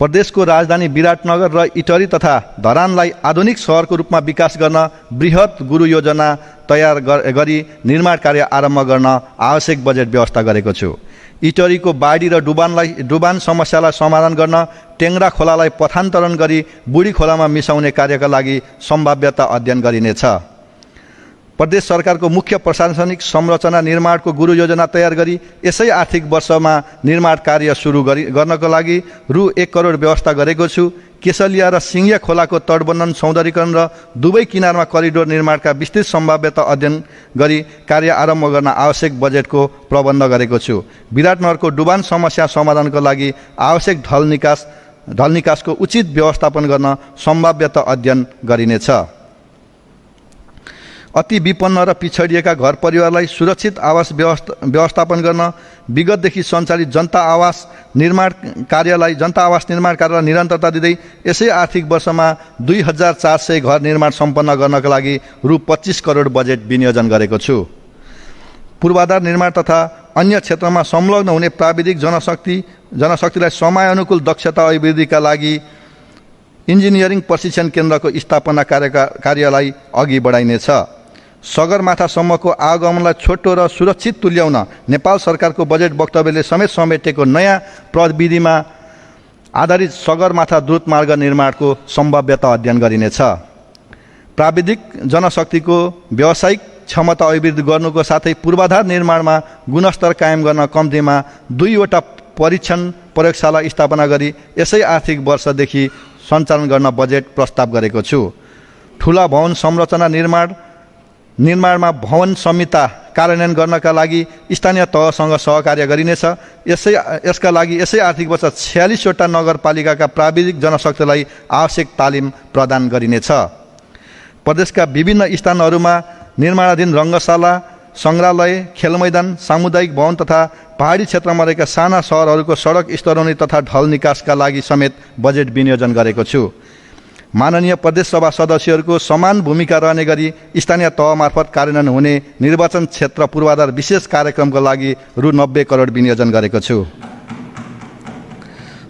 प्रदेशको राजधानी विराटनगर र इटहरी तथा धरानलाई आधुनिक सहरको रूपमा विकास गर्न बृहत गुरु योजना तयार गरी निर्माण कार्य आरम्भ गर्न आवश्यक बजेट व्यवस्था गरेको छु। इटहरीको बाढी र डुबान समस्यालाई समाधान गर्न टेङ्ग्रा खोलालाई पथान्तरण गरी बुढी खोलामा मिसाउने कार्यका लागि सम्भाव्यता अध्ययन गरिनेछ। प्रदेश सरकारको मुख्य प्रशासनिक संरचना निर्माणको गुरु योजना तयार गरी यसै आर्थिक वर्षमा निर्माण कार्य सुरु गर्नको लागि रु 1 करोड व्यवस्था गरेको छु। केसलिया र सिङ्गिया खोलाको तटबन्धन, सौन्दर्यीकरण र दुवै किनारमा करिडोर निर्माणका विस्तृत सम्भाव्यता अध्ययन गरी कार्य आरम्भ गर्न आवश्यक बजेटको प्रबन्ध गरेको छु। विराटनगरको डुबान समस्या समाधानको लागि आवश्यक ढल निकासको उचित व्यवस्थापन गर्न सम्भाव्यता अध्ययन गरिनेछ। अति विपन्न र पिछडिएका घर परिवारलाई सुरक्षित आवास व्यवस्थापन गर्न विगतदेखि सञ्चालित जनता आवास निर्माण कार्यलाई निरन्तरता दिँदै यसै आर्थिक वर्षमा 2400 घर निर्माण सम्पन्न गर्नका लागि रु 25 करोड बजेट विनियोजन गरेको छु। पूर्वाधार निर्माण तथा अन्य क्षेत्रमा संलग्न हुने प्राविधिक जनशक्तिलाई समयानुकूल दक्षता अभिवृद्धिका लागि इन्जिनियरिङ प्रशिक्षण केन्द्रको स्थापना कार्यलाई अघि बढाइनेछ। सगरमाथासम्मको आगमनलाई छोटो र सुरक्षित तुल्याउन नेपाल सरकारको बजेट वक्तव्यले समेटेको नयाँ प्रविधिमा आधारित सगरमाथा द्रुत मार्ग निर्माणको सम्भाव्यता अध्ययन गरिनेछ। प्राविधिक जनशक्तिको व्यावसायिक क्षमता अभिवृद्धि गर्नुको साथै पूर्वाधार निर्माणमा गुणस्तर कायम गर्न कम्तीमा 2वटा परीक्षण प्रयोगशाला स्थापना गरी यसै आर्थिक वर्षदेखि सञ्चालन गर्न बजेट प्रस्ताव गरेको छु। ठुला भवन संरचना निर्माणमा भवन संहिता कार्यान्वयन गर्नका लागि स्थानीय तहसँग सहकार्य गरिनेछ। यसका लागि यसै आर्थिक वर्ष 46वटा नगरपालिकाका प्राविधिक जनशक्तिलाई आवश्यक तालिम प्रदान गरिनेछ। प्रदेशका विभिन्न स्थानहरूमा निर्माणाधीन रङ्गशाला, सङ्ग्रहालय, खेलमैदान, सामुदायिक भवन तथा पहाडी क्षेत्रमा रहेका साना सहरहरूको सडक स्तरोन्नति तथा ढल निकासका लागि समेत बजेट विनियोजन गरेको छु। माननीय प्रदेश सभा सदस्यहरूको समान भूमिका रहने गरी स्थानीय तह मार्फत कार्यान्वयन हुने निर्वाचन क्षेत्र पूर्वाधार विशेष कार्यक्रमको लागि रु 90 करोड विनियोजन गरेको छु।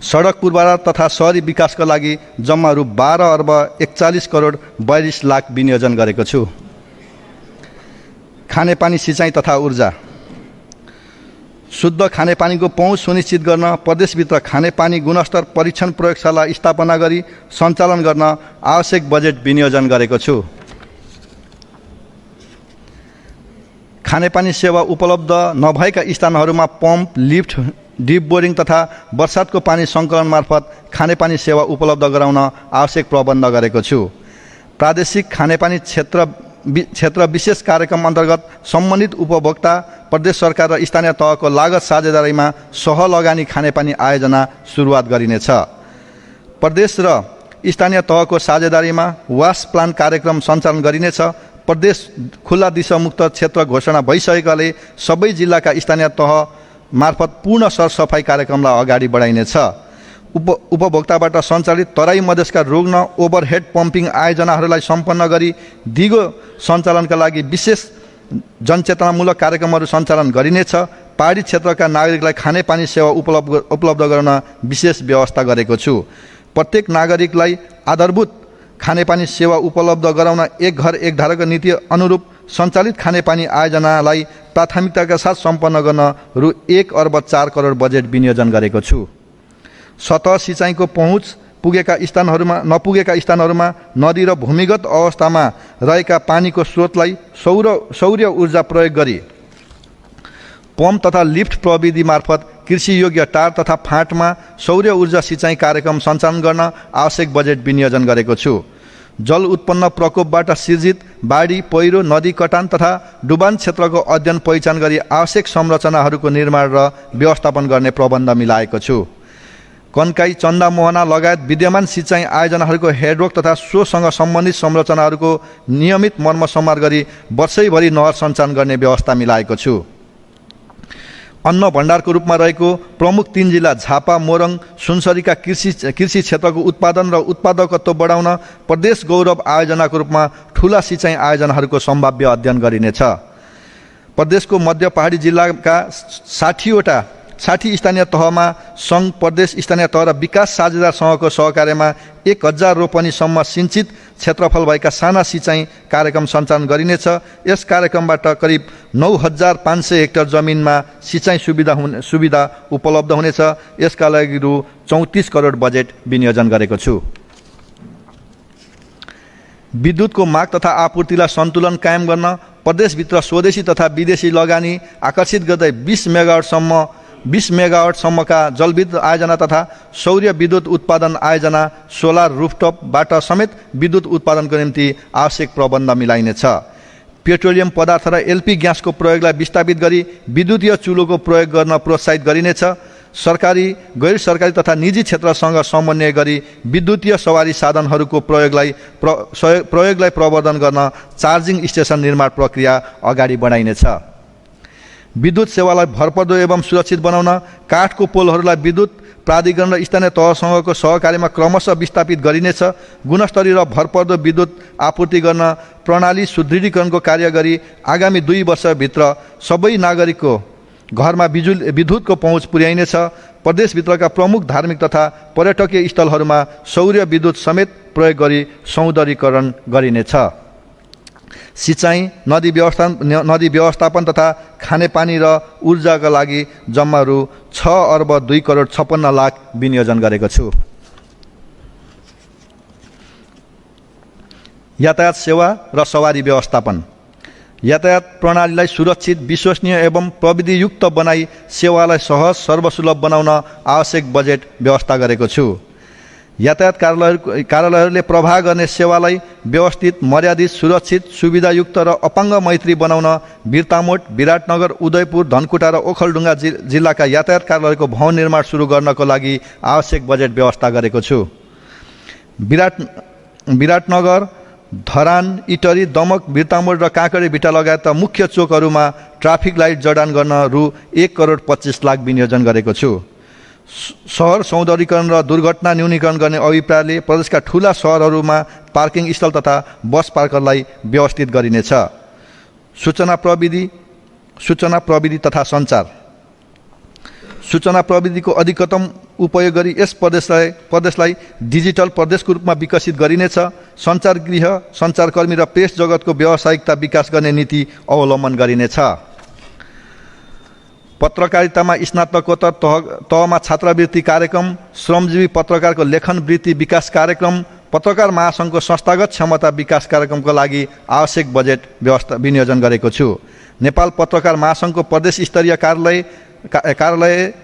सडक पूर्वाधार तथा शहरी विकासका लागि जम्मा रु 12 अर्ब 41 करोड 42 लाख विनियोजन गरेको छु। खानेपानी, सिँचाइ तथा ऊर्जा। शुद्ध खानेपानीको पहुँच सुनिश्चित गर्न प्रदेशभित्र खानेपानी गुणस्तर परीक्षण प्रयोगशाला स्थापना गरी सञ्चालन गर्न आवश्यक बजेट विनियोजन गरेको छु। खानेपानी सेवा उपलब्ध नभएका स्थानहरूमा पम्प, लिफ्ट, डिप बोरिङ तथा वर्षातको पानी सङ्कलन मार्फत खानेपानी सेवा उपलब्ध गराउन आवश्यक प्रबन्ध गरेको छु। प्रादेशिक खानेपानी क्षेत्र विशेष कार्यक्रम अन्तर्गत सम्बन्धित उपभोक्ता, प्रदेश सरकार र स्थानीय तहको लागत साझेदारीमा सहलगानी खानेपानी आयोजना सुरुवात गरिनेछ। प्रदेश र स्थानीय तहको साझेदारीमा वास प्लान कार्यक्रम सञ्चालन गरिनेछ। प्रदेश खुल्ला दिशामुक्त क्षेत्र घोषणा भइसकेकाले सबै जिल्लाका स्थानीय तह मार्फत पूर्ण सरसफाइ कार्यक्रमलाई अगाडि बढाइनेछ। उपभोक्ताबाट सञ्चालित तराई मधेसका रुग्ण ओभरहेड पम्पिङ आयोजनाहरूलाई सम्पन्न गरी दिगो सञ्चालनका लागि विशेष जनचेतनामूलक कार्यक्रमहरू सञ्चालन गरिनेछ। पहाडी क्षेत्रका नागरिकलाई खानेपानी सेवा उपलब्ध गराउन विशेष व्यवस्था गरेको छु। प्रत्येक नागरिकलाई आधारभूत खानेपानी सेवा उपलब्ध गराउन एक घर एक धाराको नीति अनुरूप सञ्चालित खानेपानी आयोजनालाई प्राथमिकताका साथ सम्पन्न गर्न रु 1 अर्ब 4 करोड बजेट विनियोजन गरेको छु। सतह सिँचाइको पहुँच नपुगेका स्थानहरूमा नदी र भूमिगत अवस्थामा रहेका पानीको स्रोतलाई सौर्य ऊर्जा प्रयोग गरी पम्प तथा लिफ्ट प्रविधि मार्फत कृषि योग्य टार तथा फाँटमा सौर्य ऊर्जा सिँचाइ कार्यक्रम सञ्चालन गर्न आवश्यक बजेट विनियोजन गरेको छु। जल उत्पन्न प्रकोपबाट सिर्जित बाढी, पहिरो, नदी कटान तथा डुबान क्षेत्रको अध्ययन पहिचान गरी आवश्यक संरचनाहरूको निर्माण र व्यवस्थापन गर्ने प्रबन्ध मिलाएको छु। कन्काई, चन्दा मोहना लगायत विद्यमान सिँचाइ आयोजनाहरूको हेडवर्क तथा सोसँग सम्बन्धित संरचनाहरूको नियमित मर्मसम्मार गरी वर्षैभरि नहर सञ्चालन गर्ने व्यवस्था मिलाएको छु। अन्न भण्डारको रूपमा रहेको प्रमुख 3 जिल्ला झापा, मोरङ, सुनसरीका कृषि क्षेत्रको उत्पादन र उत्पादकत्व बढाउन प्रदेश गौरव आयोजनाको रूपमा ठुला सिँचाइ आयोजनाहरूको सम्भाव्य अध्ययन गरिनेछ। प्रदेशको मध्य पहाडी जिल्लाका 60 स्थानीय तहमा सङ्घ, प्रदेश स्थानीय तह र विकास साझेदारसँगको सहकार्यमा 1000 रोपनीसम्म सिञ्चित क्षेत्रफल भएका साना सिँचाइ कार्यक्रम सञ्चालन गरिनेछ। यस कार्यक्रमबाट करिब 9500 हेक्टर जमिनमा सिँचाइ सुविधा उपलब्ध हुनेछ। यसका लागि रु 34 करोड बजेट विनियोजन गरेको छु। विद्युतको माग तथा आपूर्तिलाई सन्तुलन कायम गर्न प्रदेशभित्र स्वदेशी तथा विदेशी लगानी आकर्षित गर्दै 20 मेगावाटसम्मका जलविद्युत आयोजना तथा सौर्य विद्युत उत्पादन आयोजना, सोलर रुफटपबाट समेत विद्युत उत्पादनको निम्ति आवश्यक प्रबन्ध मिलाइनेछ। पेट्रोलियम पदार्थ र एलपी ग्यासको प्रयोगलाई विस्थापित गरी विद्युतीय चुलोको प्रयोग गर्न प्रोत्साहित गरिनेछ। सरकारी, गैर सरकारी तथा निजी क्षेत्रसँग समन्वय गरी विद्युतीय सवारी साधनहरूको प्रयोगलाई प्रवर्धन गर्न चार्जिङ स्टेसन निर्माण प्रक्रिया अगाडि बढाइनेछ। विद्युत सेवालाई भरपर्दो एवं सुरक्षित बनाउन काठको पोलहरूलाई विद्युत प्राधिकरण र स्थानीय तहसँगको सहकार्यमा क्रमशः विस्थापित गरिनेछ। गुणस्तरीय र भरपर्दो विद्युत आपूर्ति गर्न प्रणाली सुदृढीकरणको कार्य गरी आगामी 2 वर्षभित्र सबै नागरिकको घरमा विद्युतको पहुँच पुर्याइनेछ। प्रदेशभित्रका प्रमुख धार्मिक तथा पर्यटकीय स्थलहरूमा सौर्य विद्युत समेत प्रयोग गरी सौन्दर्यीकरण गरिनेछ। सिँचाइ, नदी व्यवस्थापन तथा खानेपानी र ऊर्जाका लागि जम्मा रु 6,02,56,00,000 विनियोजन गरेको छु। यातायात सेवा र सवारी व्यवस्थापन। यातायात प्रणालीलाई सुरक्षित, विश्वसनीय एवं प्रविधियुक्त बनाई सेवालाई सहज, सर्वसुलभ बनाउन आवश्यक बजेट व्यवस्था गरेको छु। यातायात कार्यालयहरूले प्रवाह गर्ने सेवालाई व्यवस्थित, मर्यादित, सुरक्षित, सुविधायुक्त र अपाङ्ग मैत्री बनाउन बिर्तामोट, विराटनगर, उदयपुर, धनकुटा र ओखलढुङ्गा जिल्लाका यातायात कार्यालयको भवन निर्माण सुरु गर्नको लागि आवश्यक बजेट व्यवस्था गरेको छु। विराटनगर, धरान, इटरी, दमक, बिर्तामोड र काँकरेभिटा लगायतका मुख्य चोकहरूमा ट्राफिक लाइट जडान गर्न रु 1,25,00,000 विनियोजन गरेको छु। सहर सौन्दर्यीकरण र दुर्घटना न्यूनीकरण गर्ने अभिप्रायले प्रदेशका ठूला सहरहरूमा पार्किङ स्थल तथा बस पार्करलाई व्यवस्थित गरिनेछ। सूचना प्रविधि तथा सञ्चार। सूचना प्रविधिको अधिकतम उपयोग गरी यस प्रदेशलाई डिजिटल प्रदेशको रूपमा विकसित गरिनेछ। सञ्चार गृह, सञ्चारकर्मी र प्रेस जगतको व्यावसायिकता विकास गर्ने नीति अवलम्बन गरिनेछ। पत्रकारितामा स्नातकोत्तर तहमा छात्रवृत्ति कार्यक्रम, श्रमजीवी पत्रकारको लेखन वृत्ति विकास कार्यक्रम, पत्रकार महासङ्घको संस्थागत क्षमता विकास कार्यक्रमको लागि आवश्यक बजेट विनियोजन गरेको छु। नेपाल पत्रकार महासङ्घको प्रदेश स्तरीय कार्यालय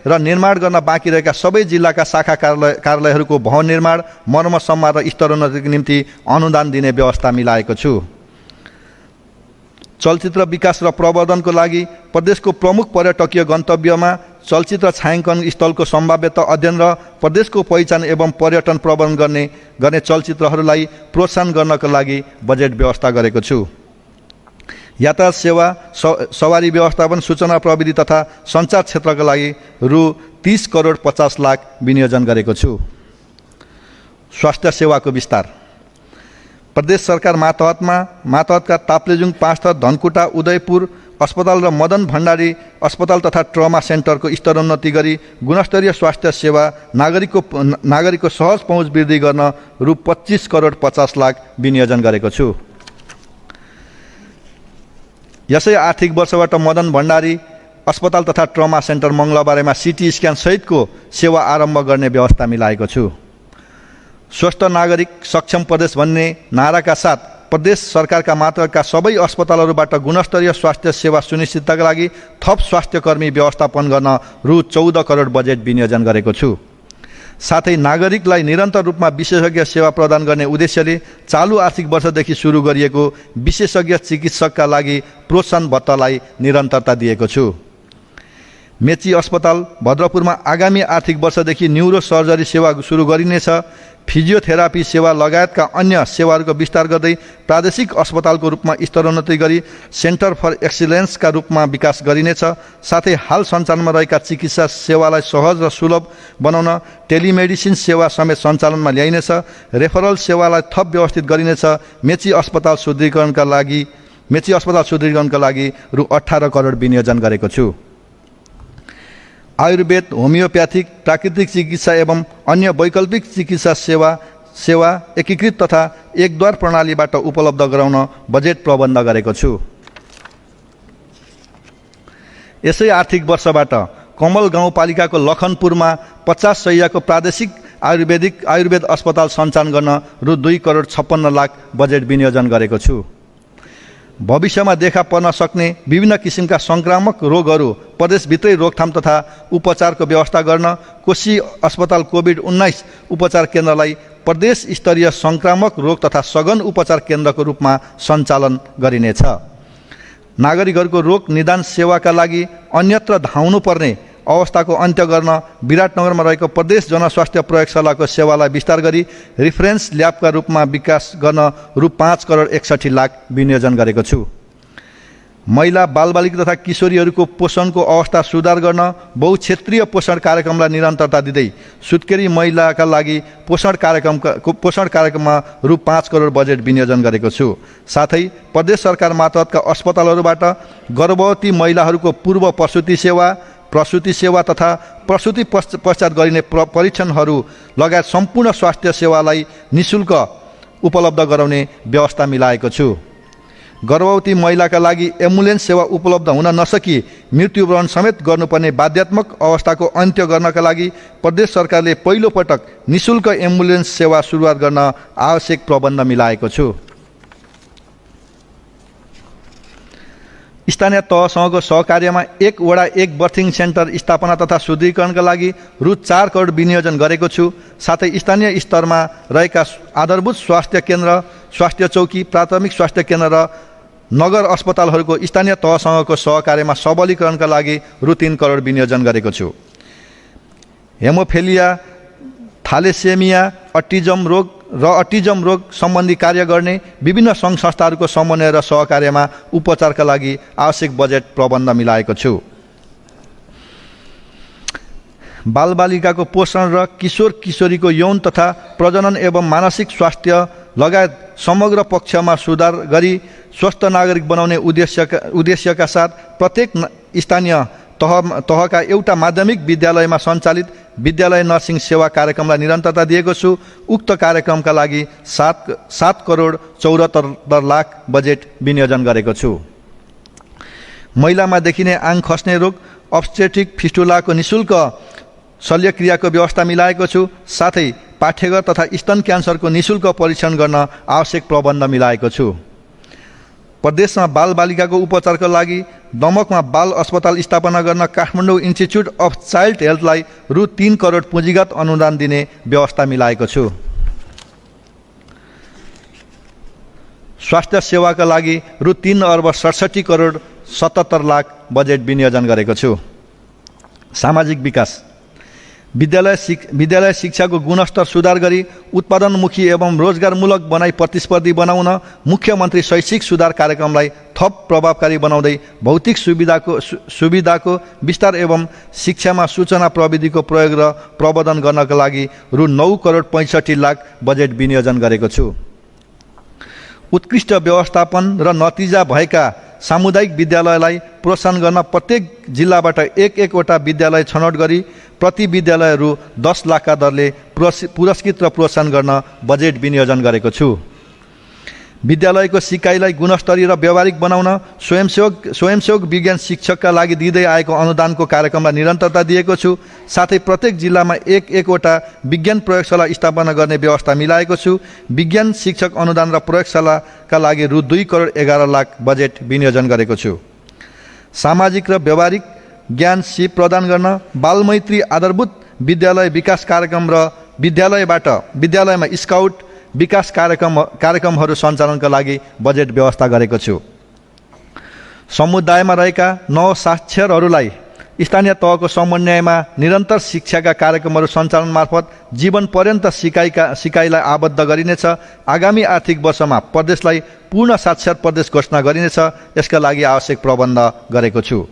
र निर्माण गर्न बाँकी रहेका सबै जिल्लाका शाखा कार्यालयहरूको भवन निर्माण, मर्मत सम्मान र स्तरोन्नतिको निम्ति अनुदान दिने व्यवस्था मिलाएको छु। चलचित्र विकास र प्रवर्धनको लागि प्रदेशको प्रमुख पर्यटकीय गन्तव्यमा चलचित्र छायाङ्कन स्थलको सम्भाव्यता अध्ययन र प्रदेशको पहिचान एवं पर्यटन प्रवर्धन गर्ने चलचित्रहरूलाई प्रोत्साहन गर्नका लागि बजेट व्यवस्था गरेको छु। यातायात सेवा, सवारी व्यवस्थापन, सूचना प्रविधि तथा सञ्चार क्षेत्रका लागि रु 30,50,00,000 विनियोजन गरेको छु। स्वास्थ्य सेवाको विस्तार। प्रदेश सरकार मातहतका ताप्लेजुङ, पाँचथर, धनकुटा, उदयपुर अस्पताल र मदन भण्डारी अस्पताल तथा ट्रमा सेन्टरको स्तरोन्नति गरी गुणस्तरीय स्वास्थ्य सेवा नागरिकको सहज पहुँच वृद्धि गर्न रु 25,50,00,000 विनियोजन गरेको छु। यसै आर्थिक वर्षबाट मदन भण्डारी अस्पताल तथा ट्रमा सेन्टर मङ्गलबारेमा सिटी स्क्यान सहितको सेवा आरम्भ गर्ने व्यवस्था मिलाएको छु। स्वस्थ नागरिक सक्षम प्रदेश भन्ने नाराका साथ प्रदेश सरकारका मातहतका सबै अस्पतालहरूबाट गुणस्तरीय स्वास्थ्य सेवा सुनिश्चितताका लागि थप स्वास्थ्यकर्मी व्यवस्थापन गर्न रु 14 करोड बजेट विनियोजन गरेको छु। साथै नागरिकलाई निरन्तर रूपमा विशेषज्ञ सेवा प्रदान गर्ने उद्देश्यले चालु आर्थिक वर्षदेखि सुरु गरिएको विशेषज्ञ चिकित्सकका लागि प्रोत्साहन भत्तालाई निरन्तरता दिएको छु। मेची अस्पताल भद्रपुरमा आगामी आर्थिक वर्षदेखि न्युरो सर्जरी सेवा सुरु गरिनेछ। फिजियोथेरापी सेवा लगायतका अन्य सेवाहरूको विस्तार गर्दै प्रादेशिक अस्पतालको रूपमा स्तरोन्नति गरी सेन्टर फर एक्सिलेन्सका रूपमा विकास गरिनेछ। साथै हाल सञ्चालनमा रहेका चिकित्सा सेवालाई सहज र सुलभ बनाउन टेलिमेडिसिन सेवा समेत सञ्चालनमा ल्याइनेछ। रेफरल सेवालाई थप व्यवस्थित गरिनेछ। मेची अस्पताल सुदृढीकरणका लागि रु 18 करोड विनियोजन गरेको छु। आयुर्वेद, होमियोप्याथिक, प्राकृतिक चिकित्सा एवं अन्य वैकल्पिक चिकित्सा सेवा एकीकृत तथा एकद्वार प्रणालीबाट उपलब्ध गराउन बजेट प्रबन्ध गरेको छु। यसै आर्थिक वर्षबाट कमल गाउँपालिकाको लखनपुरमा 50 शय्याको प्रादेशिक आयुर्वेद अस्पताल सञ्चालन गर्न रु 2,56,00,000 बजेट विनियोजन गरेको छु। भविष्यमा देखा पर्न सक्ने विभिन्न किसिमका संक्रामक रोगहरू प्रदेशभित्रै रोकथाम तथा उपचारको व्यवस्था गर्न कोशी अस्पताल कोभिड-19 उपचार केन्द्रलाई प्रदेश स्तरीय संक्रामक रोग तथा सघन उपचार केन्द्रको रूपमा सञ्चालन गरिनेछ। नागरिकहरूको रोग निदान सेवाका लागि अन्यत्र धाउनुपर्ने अवस्थाको अन्त्य गर्न विराटनगरमा रहेको प्रदेश जनस्वास्थ्य प्रयोगशालाको सेवालाई विस्तार गरी रिफरेन्स ल्याबका रूपमा विकास गर्न रु 5,61,00,000 विनियोजन गरेको छु। महिला, बालबालिका तथा किशोरीहरूको पोषणको अवस्था सुधार गर्न बहुक्षेत्रीय पोषण कार्यक्रमलाई निरन्तरता दिँदै सुत्केरी महिलाका लागि पोषण कार्यक्रममा रु 5 करोड बजेट विनियोजन गरेको छु। साथै प्रदेश सरकार मातहतका अस्पतालहरूबाट गर्भवती महिलाहरूको पूर्व प्रसुति सेवा तथा प्रसुति पश्चात गरिने परीक्षणहरू लगायत सम्पूर्ण स्वास्थ्य सेवालाई निःशुल्क उपलब्ध गराउने व्यवस्था मिलाएको छु। गर्भवती महिलाका लागि एम्बुलेन्स सेवा उपलब्ध हुन नसकी मृत्युवरण समेत गर्नुपर्ने बाध्यात्मक अवस्थाको अन्त्य गर्नका लागि प्रदेश सरकारले पहिलो पटक निशुल्क एम्बुलेन्स सेवा सुरुवात गर्न आवश्यक प्रबन्ध मिलाएको छु। स्थानीय तहसँगको सहकार्यमा 1 वडा 1 बर्थिङ सेन्टर स्थापना तथा सुदृढीकरणका लागि रु 4 करोड विनियोजन गरेको छु। साथै स्थानीय स्तरमा रहेका आधारभूत स्वास्थ्य केन्द्र, स्वास्थ्य चौकी, प्राथमिक स्वास्थ्य केन्द्र र नगर अस्पतालहरूको स्थानीय तहसँगको सहकार्यमा सबलीकरणका लागि रु 3 करोड विनियोजन गरेको छु। हेमोफिलिया, थ्यालेसेमिया, अटिजम रोग सम्बन्धी कार्य गर्ने विभिन्न सङ्घ संस्थाहरूको समन्वय र सहकार्यमा उपचारका लागि आवश्यक बजेट प्रबन्ध मिलाएको छु। बालबालिकाको पोषण र किशोर किशोरीको यौन तथा प्रजनन एवं मानसिक स्वास्थ्य लगायत समग्र पक्षमा सुधार गरी स्वस्थ नागरिक बनाउने उद्देश्यका साथ प्रत्येक स्थानीय तहका एउटा माध्यमिक विद्यालयमा सञ्चालित विद्यालय नर्सिङ सेवा कार्यक्रमलाई निरन्तरता दिएको छु। उक्त कार्यक्रमका लागि 7 करोड 74 लाख बजेट विनियोजन गरेको छु। महिलामा देखिने आङ खस्ने रोग अब्स्टेट्रिक फिस्टुलाको निशुल्क शल्यक्रियाको व्यवस्था मिलाएको छु। साथै पाठेघर तथा स्तन क्यान्सरको निशुल्क परीक्षण गर्न आवश्यक प्रबन्ध मिलाएको छु। प्रदेशमा बालबालिकाको उपचारका लागि दमकमा बाल अस्पताल स्थापना गर्न काठमाडौँ इन्स्टिच्युट अफ चाइल्ड हेल्थलाई रु 3 करोड पुँजीगत अनुदान दिने व्यवस्था मिलाएको छु। स्वास्थ्य सेवाका लागि रु 3 अर्ब 67 करोड 77 लाख बजेट विनियोजन गरेको छु। सामाजिक विकास विद्यालय शिक्षाको गुणस्तर सुधार गरी उत्पादनमुखी एवं रोजगारमूलक बनाई प्रतिस्पर्धी बनाउन मुख्यमन्त्री शैक्षिक सुधार कार्यक्रमलाई थप प्रभावकारी बनाउँदै भौतिक सुविधाको विस्तार एवं शिक्षामा सूचना प्रविधिको प्रयोग र प्रवर्धन गर्नका लागि रु 9 करोड 65 लाख बजेट विनियोजन गरेको छु। उत्कृष्ट व्यवस्थापन र नतिजा भएका सामुदायिक विद्यालयलाई प्रोत्साहन गर्न प्रत्येक जिल्लाबाट एक वटा विद्यालय छनौट गरी प्रति विद्यालय रु 10 लाखका दरले पुरस्कृत र प्रोत्साहन गर्न बजेट विनियोजन गरेको छु। विद्यालयको सिकाइलाई गुणस्तरीय र व्यावहारिक बनाउन स्वयंसेवक विज्ञान शिक्षकका लागि दिँदै आएको अनुदानको कार्यक्रमलाई निरन्तरता दिएको छु। साथै प्रत्येक जिल्लामा एक वटा विज्ञान प्रयोगशाला स्थापना गर्ने व्यवस्था मिलाएको छु। विज्ञान शिक्षक अनुदान र प्रयोगशालाका लागि रु 2 करोड 11 लाख बजेट विनियोजन गरेको छु। सामाजिक र व्यावहारिक ज्ञान सिप प्रदान गर्न बालमैत्री आधारभूत विद्यालय विकास कार्यक्रम र विद्यालयमा स्काउट विकास कार्यक्रमहरू सञ्चालनका लागि बजेट व्यवस्था गरेको छु। समुदायमा रहेका नवसाक्षरहरूलाई स्थानीय तहको समन्वयमा निरन्तर शिक्षाका कार्यक्रमहरू सञ्चालन मार्फत जीवन पर्यन्त सिकाइलाई आबद्ध गरिनेछ। आगामी आर्थिक वर्षमा प्रदेशलाई पूर्ण साक्षर प्रदेश घोषणा गरिनेछ। यसका लागि आवश्यक प्रबन्ध गरेको छु।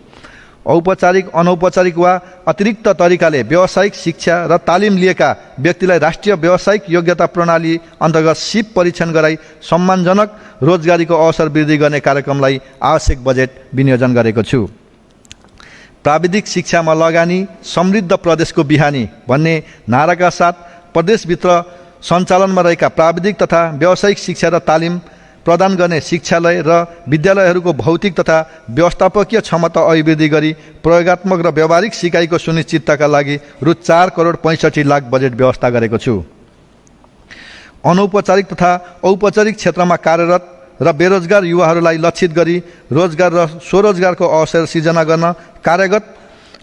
औपचारिक, अनौपचारिक वा अतिरिक्त तरिकाले व्यावसायिक शिक्षा र तालिम लिएका व्यक्तिलाई राष्ट्रिय व्यावसायिक योग्यता प्रणाली अन्तर्गत सिप परीक्षण गराई सम्मानजनक रोजगारीको अवसर वृद्धि गर्ने कार्यक्रमलाई आवश्यक बजेट विनियोजन गरेको छु। प्राविधिक शिक्षामा लगानी समृद्ध प्रदेशको बिहानी भन्ने नाराका साथ प्रदेशभित्र सञ्चालनमा रहेका प्राविधिक तथा व्यावसायिक शिक्षा र तालिम प्रदान गर्ने शिक्षालय र विद्यालयहरूको भौतिक तथा व्यवस्थापकीय क्षमता अभिवृद्धि गरी प्रयोगात्मक र व्यावहारिक सिकाइको सुनिश्चितताका लागि रु 4 करोड 65 लाख बजेट व्यवस्था गरेको छु। अनौपचारिक तथा औपचारिक क्षेत्रमा कार्यरत र बेरोजगार युवाहरूलाई लक्षित गरी रोजगार र स्वरोजगारको अवसर सिर्जना गर्न कार्यगत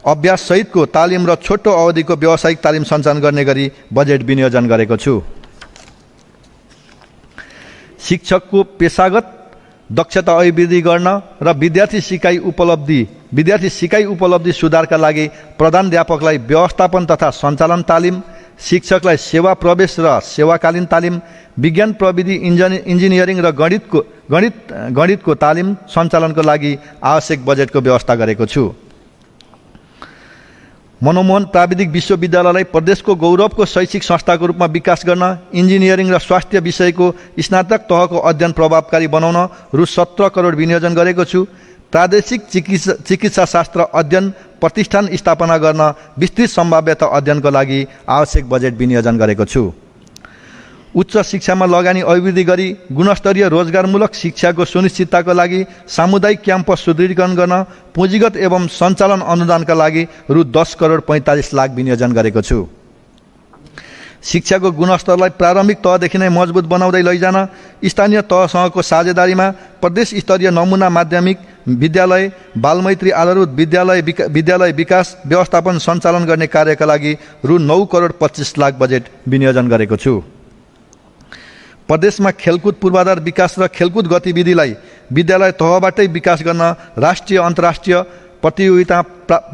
अभ्यास सहितको तालिम र छोटो अवधिको व्यावसायिक तालिम सञ्चालन गर्ने गरी बजेट विनियोजन गरेको छु। शिक्षकको पेशागत दक्षता अभिवृद्धि गर्न र विद्यार्थी सिकाइ उपलब्धि सुधारका लागि प्रधानाध्यापकलाई व्यवस्थापन तथा सञ्चालन तालिम, शिक्षकलाई सेवा प्रवेश र सेवाकालीन तालिम, विज्ञान प्रविधि इन्जिनियरिङ र गणितको तालिम सञ्चालनको लागि आवश्यक बजेटको व्यवस्था गरेको छु। मनमोहन प्राविधिक विश्वविद्यालयलाई प्रदेशको गौरवको शैक्षिक संस्थाको रूपमा विकास गर्न इन्जिनियरिङ र स्वास्थ्य विषयको स्नातक तहको अध्ययन प्रभावकारी बनाउन रु 17 करोड विनियोजन गरेको छु। प्रादेशिक चिकित्सा शास्त्र अध्ययन प्रतिष्ठान स्थापना गर्न विस्तृत सम्भाव्यता अध्ययनको लागि आवश्यक बजेट विनियोजन गरेको छु। उच्च शिक्षामा लगानी अभिवृद्धि गरी गुणस्तरीय रोजगारमूलक शिक्षाको सुनिश्चितताका लागि सामुदायिक क्याम्पस सुदृढीकरण गर्न पुँजीगत एवं सञ्चालन अनुदानका लागि रु 10 करोड 45 लाख विनियोजन गरेको छु। शिक्षाको गुणस्तरलाई प्रारम्भिक तहदेखि नै मजबुत बनाउँदै लैजान स्थानीय तहसँगको साझेदारीमा प्रदेश स्तरीय नमुना माध्यमिक विद्यालय बालमैत्री आधारभूत विद्यालय विकास व्यवस्थापन सञ्चालन गर्ने कार्यका लागि रु 9 करोड 25 लाख बजेट विनियोजन गरेको छु। प्रदेशमा खेलकुद पूर्वाधार विकास र खेलकुद गतिविधिलाई विद्यालय तहबाटै विकास गर्न राष्ट्रिय अन्तर्राष्ट्रिय प्रतियोगिता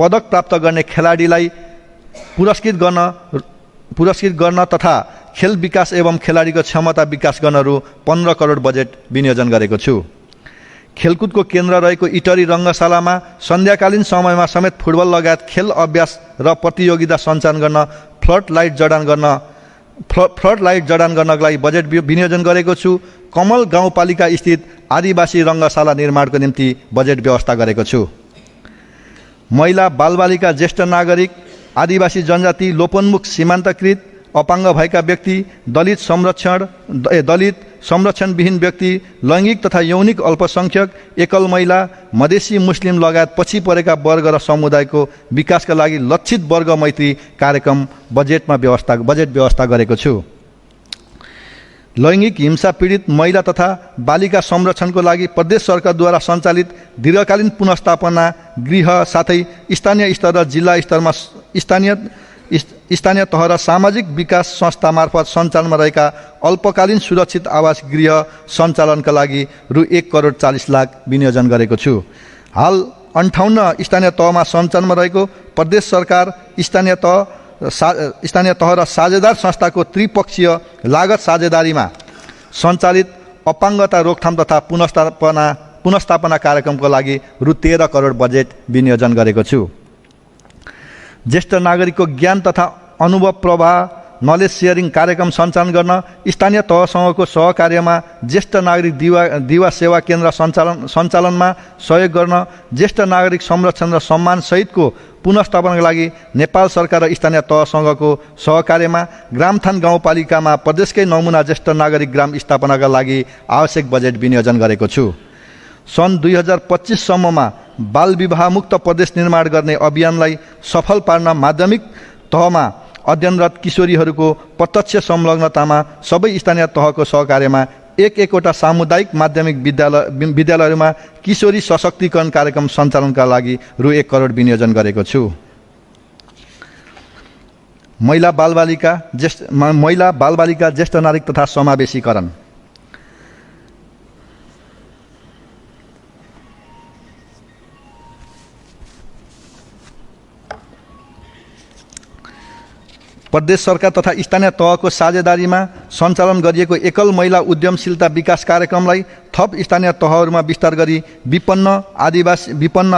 पदक प्राप्त गर्ने खेलाडीलाई पुरस्कृत गर्न तथा खेल विकास एवं खेलाडीको क्षमता विकास गर्न रु 15 करोड बजेट विनियोजन गरेको छु। खेलकुदको केन्द्र रहेको इटरी रङ्गशालामा सन्ध्याकालीन समयमा समेत फुटबल लगायत खेल अभ्यास र प्रतियोगिता सञ्चालन गर्न फ्लड लाइट जडान गर्नका लागि बजेट विनियोजन गरेको छु। कमल गाउँपालिका स्थित आदिवासी रङ्गशाला निर्माणको निम्ति बजेट व्यवस्था गरेको छु। महिला बालबालिका ज्येष्ठ नागरिक आदिवासी जनजाति लोपोन्मुख सीमान्तकृत अपाङ्ग भएका व्यक्ति दलित संरक्षणविहीन व्यक्ति लैङ्गिक तथा यौनिक अल्पसङ्ख्यक एकल महिला मधेसी मुस्लिम लगायत पछि परेका वर्ग र समुदायको विकासका लागि लक्षित वर्ग मैत्री कार्यक्रम बजेट व्यवस्था गरेको छु। लैङ्गिक हिंसा पीडित महिला तथा बालिका संरक्षणको लागि प्रदेश सरकारद्वारा सञ्चालित दीर्घकालीन पुनर्स्थापना गृह साथै स्थानीय स्तर र जिल्ला स्तरमा स्थानीय तह र सामाजिक विकास संस्था मार्फत सञ्चालनमा रहेका अल्पकालीन सुरक्षित आवास गृह सञ्चालनका लागि रु 1 करोड 40 लाख विनियोजन गरेको छु। हाल 58 स्थानीय तहमा सञ्चालनमा रहेको प्रदेश सरकार स्थानीय तह र साझेदार संस्थाको त्रिपक्षीय लागत साझेदारीमा सञ्चालित अपाङ्गता रोकथाम तथा पुनर्स्थापना कार्यक्रमको लागि रु 13 करोड बजेट विनियोजन गरेको छु। ज्येष्ठ नागरिकको ज्ञान तथा अनुभव प्रवाह नलेज सेयरिङ कार्यक्रम सञ्चालन गर्न स्थानीय तहसँगको सहकार्यमा ज्येष्ठ नागरिक दिवा सेवा केन्द्र सञ्चालनमा सहयोग गर्न ज्येष्ठ नागरिक संरक्षण र सम्मान सहितको पुनर्स्थापनाका लागि नेपाल सरकार र स्थानीय तहसँगको सहकार्यमा ग्रामथान गाउँपालिकामा प्रदेशकै नमुना ज्येष्ठ नागरिक ग्राम स्थापनाका लागि आवश्यक बजेट विनियोजन गरेको छु। सन् 2025 सम्ममा बाल विवाहमुक्त प्रदेश निर्माण गर्ने अभियानलाई सफल पार्न माध्यमिक तहमा अध्ययनरत किशोरीहरूको प्रत्यक्ष संलग्नतामा सबै स्थानीय तहको सहकार्यमा एकवटा सामुदायिक माध्यमिक विद्यालयहरूमा किशोरी सशक्तिकरण कार्यक्रम सञ्चालनका लागि रु 1 करोड विनियोजन गरेको छु। महिला बालबालिका ज्येष्ठ नागरिक तथा समावेशीकरण प्रदेश सरकार तथा स्थानीय तहको साझेदारीमा सञ्चालन गरिएको एकल महिला उद्यमशीलता विकास कार्यक्रमलाई थप स्थानीय तहहरूमा विस्तार गरी विपन्न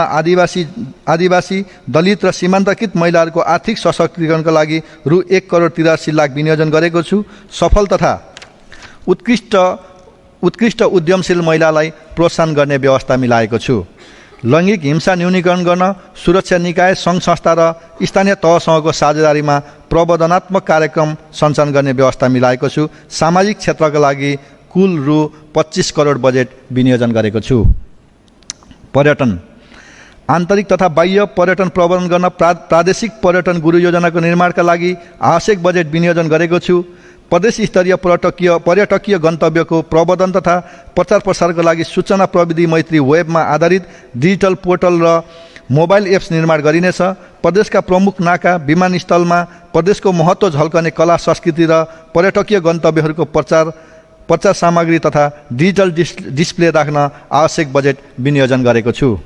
आदिवासी दलित र सीमान्तकृत महिलाहरूको आर्थिक सशक्तिकरणका लागि रु 1 करोड 83 लाख विनियोजन गरेको छु। सफल तथा उत्कृष्ट उद्यमशील महिलालाई प्रोत्साहन गर्ने व्यवस्था मिलाएको छु। लैङ्गिक हिंसा न्यूनीकरण गर्न सुरक्षा निकाय सङ्घ संस्था र स्थानीय तहसँगको साझेदारीमा प्रबोधनात्मक कार्यक्रम सञ्चालन गर्ने व्यवस्था मिलाएको छु। सामाजिक क्षेत्रका लागि कुल रु 25 करोड बजेट विनियोजन गरेको छु। पर्यटन आन्तरिक तथा बाह्य पर्यटन प्रबन्धन गर्न प्रादेशिक पर्यटन गुरु योजनाको निर्माणका लागि आवश्यक बजेट विनियोजन गरेको छु। प्रदेश स्तरीय पर्यटकीय गन्तव्यको प्रबन्धन तथा प्रचार प्रसारका लागि सूचना प्रविधि मैत्री वेबमा आधारित डिजिटल पोर्टल र मोबाइल एप्स निर्माण गरिनेछ। प्रदेशका प्रमुख नाका विमानस्थलमा प्रदेशको महत्त्व झल्कने कला संस्कृति र पर्यटकीय गन्तव्यहरूको प्रचार सामग्री तथा डिजिटल डिस्प्ले राख्न आवश्यक बजेट विनियोजन गरेको छु।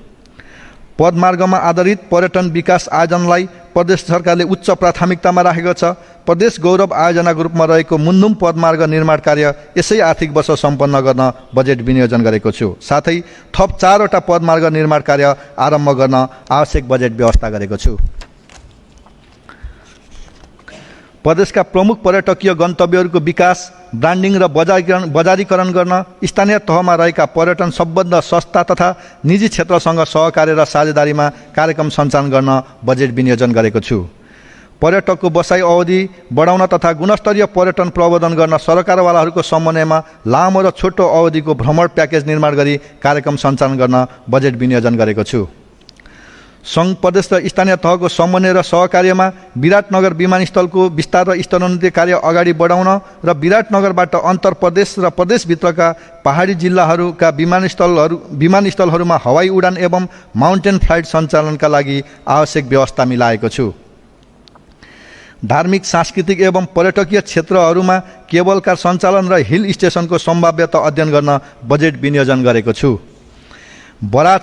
पदमार्गमा आधारित पर्यटन विकास आयोजनलाई प्रदेश सरकारले उच्च प्राथमिकतामा राखेको छ। प्रदेश गौरव आयोजनाको रूपमा रहेको मुन्दुम पदमार्ग निर्माण कार्य यसै आर्थिक वर्ष सम्पन्न गर्न बजेट विनियोजन गरेको छु। साथै थप 4वटा पदमार्ग निर्माण कार्य आरम्भ गर्न आवश्यक बजेट व्यवस्था गरेको छु। प्रदेशका प्रमुख पर्यटकीय गन्तव्यहरूको विकास ब्रान्डिङ र बजारीकरण गर्न स्थानीय तहमा रहेका पर्यटन सम्बद्ध संस्था तथा निजी क्षेत्रसँग सहकार्य र साझेदारीमा कार्यक्रम सञ्चालन गर्न बजेट विनियोजन गरेको छु। पर्यटकको बसाइ अवधि बढाउन तथा गुणस्तरीय पर्यटन प्रवर्धन गर्न सरकारवालाहरूको समन्वयमा लामो र छोटो अवधिको भ्रमण प्याकेज निर्माण गरी कार्यक्रम सञ्चालन गर्न बजेट विनियोजन गरेको छु। सङ्घ प्रदेश र स्थानीय तहको समन्वय र सहकार्यमा विराटनगर विमानस्थलको विस्तार र स्तरोन्नति कार्य अगाडि बढाउन र विराटनगरबाट अन्तर प्रदेश र प्रदेशभित्रका पहाडी जिल्लाहरूका विमानस्थलहरूमा हवाई उडान एवं माउन्टेन फ्लाइट सञ्चालनका लागि आवश्यक व्यवस्था मिलाएको छु। धार्मिक सांस्कृतिक एवं पर्यटकीय क्षेत्रहरूमा केबल कार सञ्चालन र हिल स्टेसनको सम्भाव्यता अध्ययन गर्न बजेट विनियोजन गरेको छु। बराहा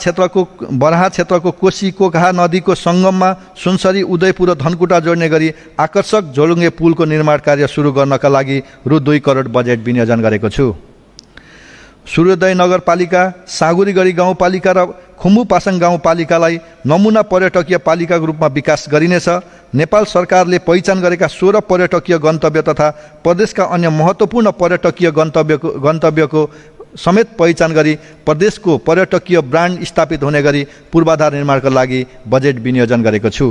क्षेत्रको कोशी कोकहा नदीको सङ्गममा सुनसरी उदयपुर र धनकुटा जोड्ने गरी आकर्षक झोलुङ्गे पुलको निर्माण कार्य सुरु गर्नका लागि रु 2 करोड बजेट विनियोजन गरेको छु। सूर्योदय नगरपालिका, साँगुरीगढी गाउँपालिका र खुम्बु पासाङ गाउँपालिकालाई नमुना पर्यटकीय पालिकाको रूपमा विकास गरिनेछ। नेपाल सरकारले पहिचान गरेका 16 पर्यटकीय गन्तव्य तथा प्रदेशका अन्य महत्त्वपूर्ण पर्यटकीय गन्तव्यको समेत पहिचान गरी प्रदेशको पर्यटकीय ब्रान्ड स्थापित हुने गरी पूर्वाधार निर्माणका लागि बजेट विनियोजन गरेको छु।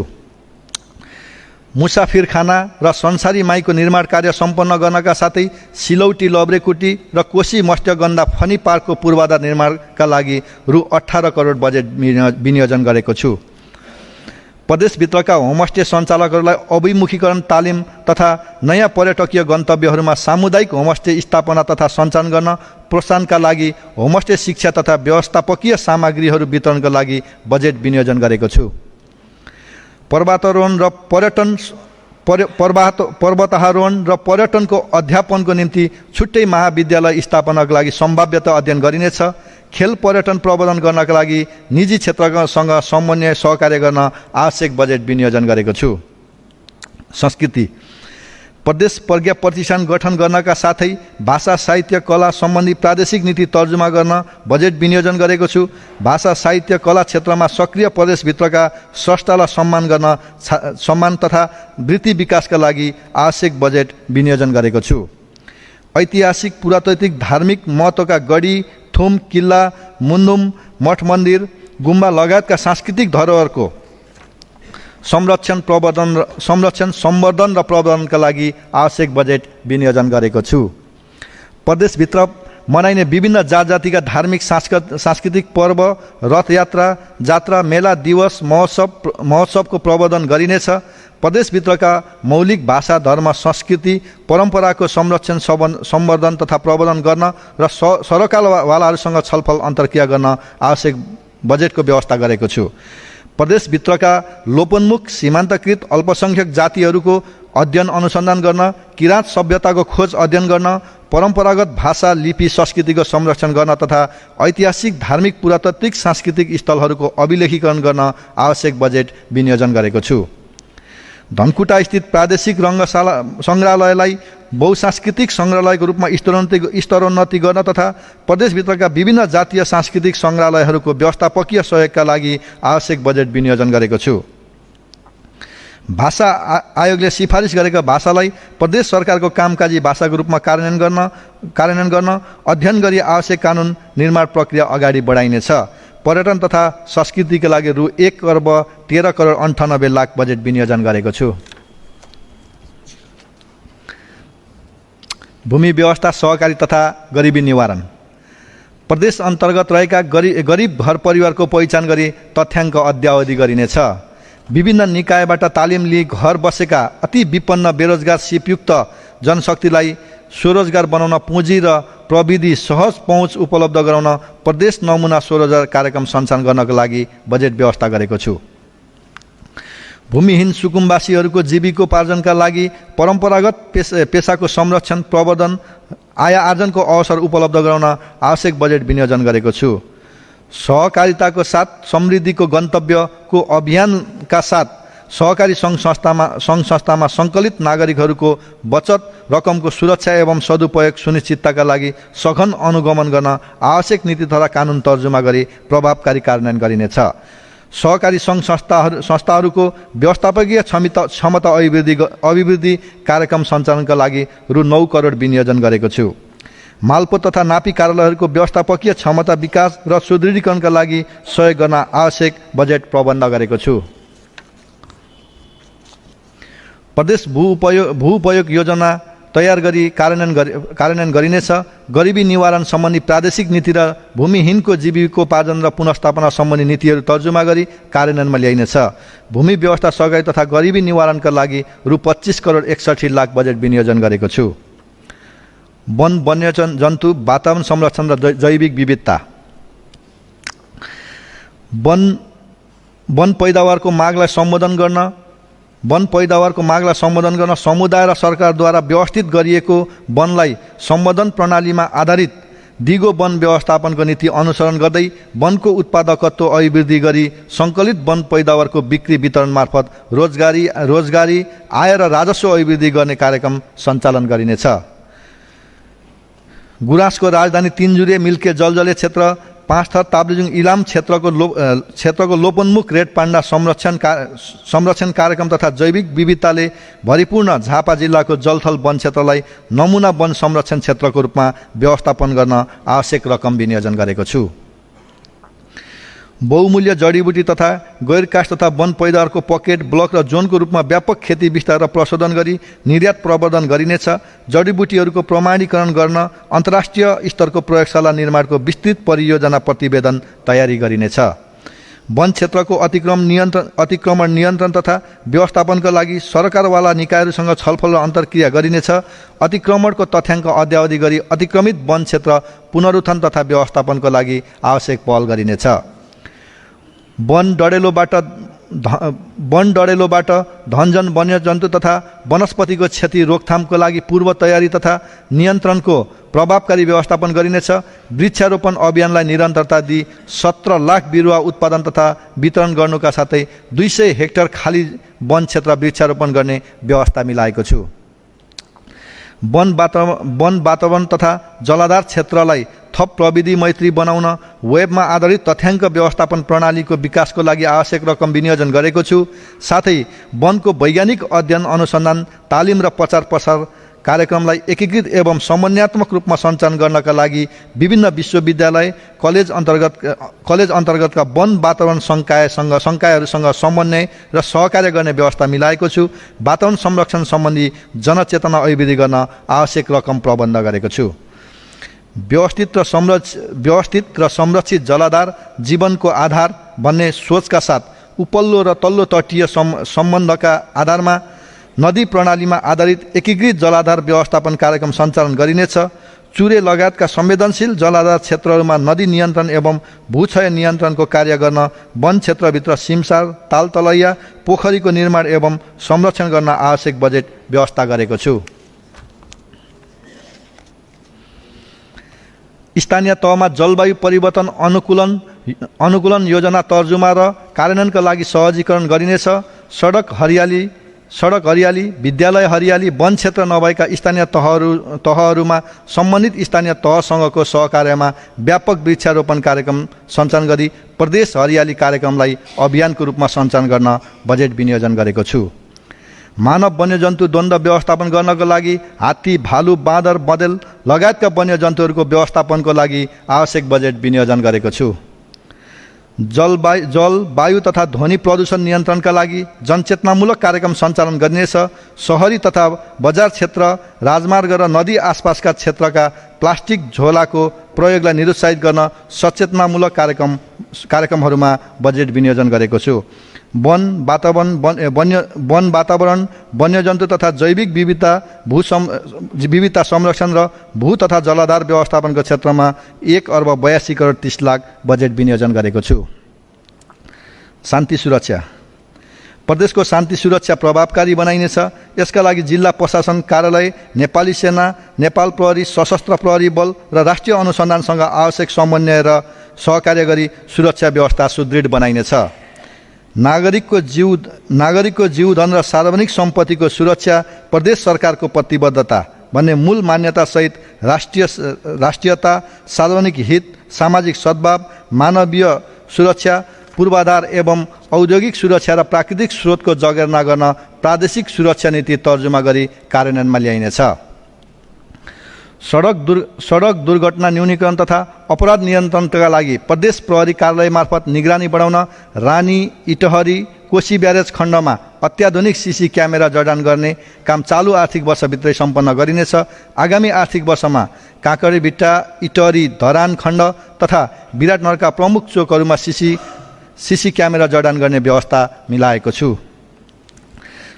मुसाफिरखाना र संसारी माईको निर्माण कार्य सम्पन्न गर्नका साथै सिलौटी लब्रेकुटी र कोशी मत्स्यगन्धा फनी पार्कको पूर्वाधार निर्माणका लागि रु 18 करोड बजेट विनियोजन गरेको छु। प्रदेशभित्रका होमस्टे सञ्चालकहरूलाई अभिमुखीकरण तालिम तथा नयाँ पर्यटकीय गन्तव्यहरूमा सामुदायिक होमस्टे स्थापना तथा सञ्चालन गर्न प्रोत्साहनका लागि होमस्टे शिक्षा तथा व्यवस्थापकीय सामग्रीहरू वितरणका लागि बजेट विनियोजन गरेको छु। पर्वतारोहण र पर्यटनको अध्यापनको निम्ति छुट्टै महाविद्यालय स्थापनाका लागि सम्भाव्यता अध्ययन गरिनेछ। खेल पर्यटन प्रवर्धन गर्नका लागि निजी क्षेत्रसँग समन्वय सहकार्य गर्न आवश्यक बजेट विनियोजन गरेको छु। संस्कृति प्रदेश प्रज्ञा प्रतिष्ठान गठन गर्नका साथै भाषा साहित्य कला सम्बन्धी प्रादेशिक नीति तर्जुमा गर्न बजेट विनियोजन गरेको छु। भाषा साहित्य कला क्षेत्रमा सक्रिय प्रदेशभित्रका स्रष्टालाई सम्मान तथा वृत्ति विकासका लागि आवश्यक बजेट विनियोजन गरेको छु। ऐतिहासिक पुरातात्विक धार्मिक महत्त्वका गढी, थुम, किल्ला, मुन्दुम, मठ मन्दिर, गुम्बा लगायतका सांस्कृतिक धरोहरको संरक्षण, सम्वर्धन र प्रवर्धनका लागि आवश्यक बजेट विनियोजन गरेको छु। प्रदेशभित्र मनाइने विभिन्न जातिका धार्मिक सांस्कृतिक पर्व, रथयात्रा, जात्रा, मेला, दिवस, महोत्सवको प्रवर्धन गरिनेछ। प्रदेशभित्रका मौलिक भाषा, धर्म, संस्कृति, परम्पराको संरक्षण, सम्वर्धन तथा प्रवर्धन गर्न र सरकारवालाहरूसँग छलफल अन्तर्क्रिया गर्न आवश्यक बजेटको व्यवस्था गरेको छु। प्रदेशभित्रका लोपोन्मुख सीमान्तकृत अल्पसङ्ख्यक जातिहरूको अध्ययन अनुसन्धान गर्न, किराँत सभ्यताको खोज अध्ययन गर्न, परम्परागत भाषा, लिपि, संस्कृतिको संरक्षण गर्न तथा ऐतिहासिक, धार्मिक, पुरातात्विक, सांस्कृतिक स्थलहरूको अभिलेखीकरण गर्न आवश्यक बजेट विनियोजन गरेको छु। धनकुटा स्थित प्रादेशिक रङ्गशाला सङ्ग्रहालयलाई बहुसांस्कृतिक सङ्ग्रहालयको रूपमा स्तरोन्नति गर्न तथा प्रदेशभित्रका विभिन्न जातीय सांस्कृतिक सङ्ग्रहालयहरूको व्यवस्थापकीय सहयोगका लागि आवश्यक बजेट विनियोजन गरेको छु। भाषा आयोगले सिफारिस गरेका भाषालाई प्रदेश सरकारको कामकाजी भाषाको रूपमा कार्यान्वयन गर्न अध्ययन गरी आवश्यक कानुन निर्माण प्रक्रिया अगाडि बढाइनेछ। पर्यटन तथा संस्कृतिका लागि रु 1 अर्ब 13 करोड 98 लाख बजेट विनियोजन गरेको छु। भूमि व्यवस्था, सहकारी तथा गरिबी निवारण प्रदेश अन्तर्गत रहेका गरिब घर परिवारको पहिचान गरी तथ्याङ्क अद्यावधि गरिनेछ। विभिन्न निकायबाट तालिम लिई घर बसेका अति विपन्न बेरोजगार सिपयुक्त जनशक्तिलाई स्वरोजगार बनाउन पुँजी र प्रविधि सहज पहुँच उपलब्ध गराउन प्रदेश नमुना स्वरोजगार कार्यक्रम सञ्चालन गर्नका लागि बजेट व्यवस्था गरेको छु। भूमिहीन सुकुम्बासीहरूको जीविकोपार्जनका लागि परम्परागत पेसाको संरक्षण, प्रवर्धन, आय आर्जनको अवसर उपलब्ध गराउन आवश्यक बजेट विनियोजन गरेको छु। सहकारिताको साथ समृद्धिको गन्तव्यको अभियानका साथ सहकारी सङ्घ संस्थामा सङ्कलित नागरिकहरूको बचत रकमको सुरक्षा एवं सदुपयोग सुनिश्चितताका लागि सघन अनुगमन गर्न आवश्यक नीति तथा कानुन तर्जुमा गरी प्रभावकारी कार्यान्वयन गरिनेछ। सहकारी सङ्घ संस्थाहरूको व्यवस्थापकीय क्षमता अभिवृद्धि कार्यक्रम सञ्चालनका लागि रु 9 करोड विनियोजन गरेको छु। मालपो तथा नापी कार्यालयहरूको व्यवस्थापकीय क्षमता विकास र सुदृढीकरणका लागि सहयोग गर्न आवश्यक बजेट प्रबन्ध गरेको छु। प्रदेश भू उपयोग योजना तयार गरी कार्यान्वयन गरिनेछ। गरिबी निवारण सम्बन्धी प्रादेशिक नीति र भूमिहीनको जीविकोपार्जन र पुनर्स्थापना सम्बन्धी नीतिहरू तर्जुमा गरी कार्यान्वयनमा ल्याइनेछ। भूमि व्यवस्था सहकारी तथा गरिबी निवारणका लागि रु 25 करोड 61 लाख बजेट विनियोजन गरेको छु। वन वन्यजन्तु वातावरण संरक्षण र जैविक विविधता। वन पैदावारको मागलाई सम्बोधन गर्न समुदाय र सरकारद्वारा व्यवस्थित गरिएको वनलाई सम्बोधन प्रणालीमा आधारित दिगो वन व्यवस्थापनको नीति अनुसरण गर्दै वनको उत्पादकत्व अभिवृद्धि गरी सङ्कलित वन पैदावारको बिक्री वितरण मार्फत रोजगारी आय र राजस्व अभिवृद्धि गर्ने कार्यक्रम सञ्चालन गरिनेछ। गुराँसको राजधानी तिनजुरे मिल्के जलजले क्षेत्र 5 थर ताप्लेजुङ इलाम क्षेत्रको लोपोन्मुख रेड पाण्डा संरक्षण कार्यक्रम तथा जैविक विविधताले भरिपूर्ण झापा जिल्लाको जलथल वन क्षेत्रलाई नमुना वन संरक्षण क्षेत्रको रूपमा व्यवस्थापन गर्न आवश्यक रकम विनियोजन गरेको छु। बहुमूल्य जडीबुटी तथा गैरकाष्ठ तथा वन पैदावारको पकेट ब्लक र जोनको रूपमा व्यापक खेती विस्तार र प्रशोधन गरी निर्यात प्रवर्धन गरिनेछ। जडीबुटीहरूको प्रमाणीकरण गर्न अन्तर्राष्ट्रिय स्तरको प्रयोगशाला निर्माणको विस्तृत परियोजना प्रतिवेदन तयारी गरिनेछ। वन क्षेत्रको अतिक्रमण नियन्त्रण तथा व्यवस्थापनका लागि सरकारवाला निकायहरूसँग छलफल र अन्तर्क्रिया गरिनेछ। अतिक्रमणको तथ्याङ्क अद्यावधि गरी अतिक्रमित वन क्षेत्र पुनरुत्थान तथा व्यवस्थापनको लागि आवश्यक पहल गरिनेछ। वन डडेलोबाट धनजन वन्यजन्तु तथा वनस्पतिको क्षति रोकथामको लागि पूर्व तयारी तथा नियन्त्रणको प्रभावकारी व्यवस्थापन गरिनेछ। वृक्षारोपण अभियानलाई निरन्तरता दिई 17 लाख बिरुवा उत्पादन तथा वितरण गर्नुका साथै 200 हेक्टर खाली वन क्षेत्र वृक्षारोपण गर्ने व्यवस्था मिलाएको छु। वन वातावरण तथा जलाधार क्षेत्रलाई थप प्रविधि मैत्री बनाउन वेबमा आधारित तथ्याङ्क व्यवस्थापन प्रणालीको विकासको लागि आवश्यक रकम विनियोजन गरेको छु। साथै वनको वैज्ञानिक अध्ययन अनुसन्धान तालिम र प्रचार प्रसार कार्यक्रमलाई एकीकृत एवं समन्वयात्मक रूपमा सञ्चालन गर्नका लागि विभिन्न विश्वविद्यालय कलेज अन्तर्गतका वन वातावरण संकायहरूसँग समन्वय र सहकार्य गर्ने व्यवस्था मिलाएको छु। वातावरण संरक्षण सम्बन्धी जनचेतना अभिवृद्धि गर्न आवश्यक रकम प्रबन्ध गरेको छु। व्यवस्थित र संरक्षित जलाधार जीवनको आधार भन्ने सोचका साथ उपल्लो र तल्लो तटीय सम्बन्धका आधारमा नदी प्रणालीमा आधारित एकीकृत जलाधार व्यवस्थापन कार्यक्रम सञ्चालन गरिनेछ। चुरे लगायतका संवेदनशील जलाधार क्षेत्रहरूमा नदी नियन्त्रण एवं भूक्षय नियन्त्रणको कार्य गर्न वन क्षेत्रभित्र सिमसार तालतलैया पोखरीको निर्माण एवं संरक्षण गर्न आवश्यक बजेट व्यवस्था गरेको छु। स्थानीय तहमा जलवायु परिवर्तन अनुकूलन योजना तर्जुमा र कार्यान्वयनका लागि सहजीकरण गरिनेछ। सडक हरियाली, विद्यालय हरियाली, वन क्षेत्र नभएका स्थानीय तहहरूमा सम्बन्धित स्थानीय तहसँगको सहकार्यमा व्यापक वृक्षारोपण कार्यक्रम सञ्चालन गरी प्रदेश हरियाली कार्यक्रमलाई अभियानको रूपमा सञ्चालन गर्न बजेट विनियोजन गरेको छु। मानव वन्यजन्तु द्वन्द्व व्यवस्थापन गर्नको लागि हात्ती, भालु, बाँदर, बँदेल लगायतका वन्यजन्तुहरूको व्यवस्थापनको लागि आवश्यक बजेट विनियोजन गरेको छु। जल, वायु तथा ध्वनि प्रदूषण नियन्त्रणका लागि जनचेतनामूलक कार्यक्रम सञ्चालन गरिनेछ। शहरी तथा बजार क्षेत्र, राजमार्ग र नदी आसपासका क्षेत्रका प्लास्टिक झोलाको प्रयोगलाई निरुत्साहित गर्न सचेतनामूलक कार्यक्रमहरूमा बजेट विनियोजन गरेको छु। वन वातावरण, वन्यजन्तु तथा जैविक विविधता संरक्षण र भू तथा जलाधार व्यवस्थापनको क्षेत्रमा 1 अर्ब 82 करोड 30 लाख बजेट विनियोजन गरेको छु। शान्ति सुरक्षा। प्रदेशको शान्ति सुरक्षा प्रभावकारी बनाइनेछ। यसका लागि जिल्ला प्रशासन कार्यालय, नेपाली सेना, नेपाल प्रहरी, सशस्त्र प्रहरी बल र राष्ट्रिय अनुसन्धानसँग आवश्यक समन्वय र सहकार्य गरी सुरक्षा व्यवस्था सुदृढ बनाइनेछ। नागरिकको जीवधन र सार्वजनिक सम्पत्तिको सुरक्षा प्रदेश सरकारको प्रतिबद्धता भन्ने मूल मान्यतासहित राष्ट्रियता, सार्वजनिक हित, सामाजिक सद्भाव, मानवीय सुरक्षा, पूर्वाधार एवं औद्योगिक सुरक्षा र प्राकृतिक स्रोतको जगेर्ना गर्न प्रादेशिक सुरक्षा नीति तर्जुमा गरी कार्यान्वयनमा ल्याइनेछ। सडक दुर्घटना न्यूनीकरण तथा अपराध नियन्त्रणका लागि प्रदेश प्रहरी कार्यालय मार्फत निगरानी बढाउन रानी, इटहरी, कोशी ब्यारेज खण्डमा अत्याधुनिक सीसी क्यामेरा जडान गर्ने काम चालू आर्थिक वर्षभित्रै सम्पन्न गरिनेछ। आगामी आर्थिक वर्षमा काँकरेभिट्टा, इटहरी, धरान खण्ड तथा विराटनगरका प्रमुख चोकहरूमा सीसी क्यामेरा जडान गर्ने व्यवस्था मिलाएको छु।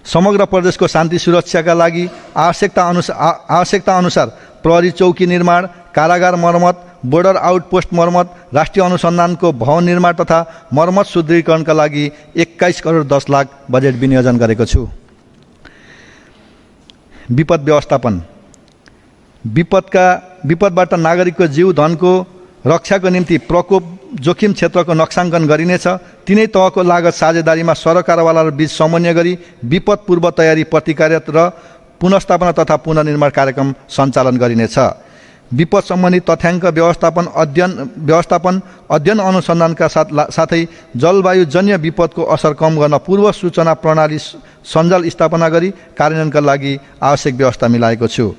समग्र प्रदेशको शान्ति सुरक्षाका लागि आवश्यकता अनुसार प्रहरी चौकी निर्माण, कारागार मर्मत, बोर्डर आउटपोस्ट मर्मत, राष्ट्रिय अनुसन्धानको भवन निर्माण तथा मर्मत सुदृढीकरणका लागि 21 करोड 10 लाख बजेट विनियोजन गरेको छु। विपद व्यवस्थापन। विपदबाट नागरिकको जीव धनको रक्षाको निम्ति प्रकोप जोखिम क्षेत्रको नक्साङ्कन गरिनेछ। तिनै तहको लागत साझेदारीमा सरकारवालाहरू बीच समन्वय गरी विपद पूर्व तयारी, प्रतिकार र पुनर्स्थापना तथा पुनर्निर्माण कार्यक्रम सञ्चालन गरिनेछ। विपद सम्बन्धी तथ्याङ्क व्यवस्थापन अध्ययन अनुसन्धानका साथै जलवायुजन्य विपदको असर कम गर्न पूर्व सूचना प्रणाली सञ्जाल स्थापना गरी कार्यान्वयनका लागि आवश्यक व्यवस्था मिलाएको छु।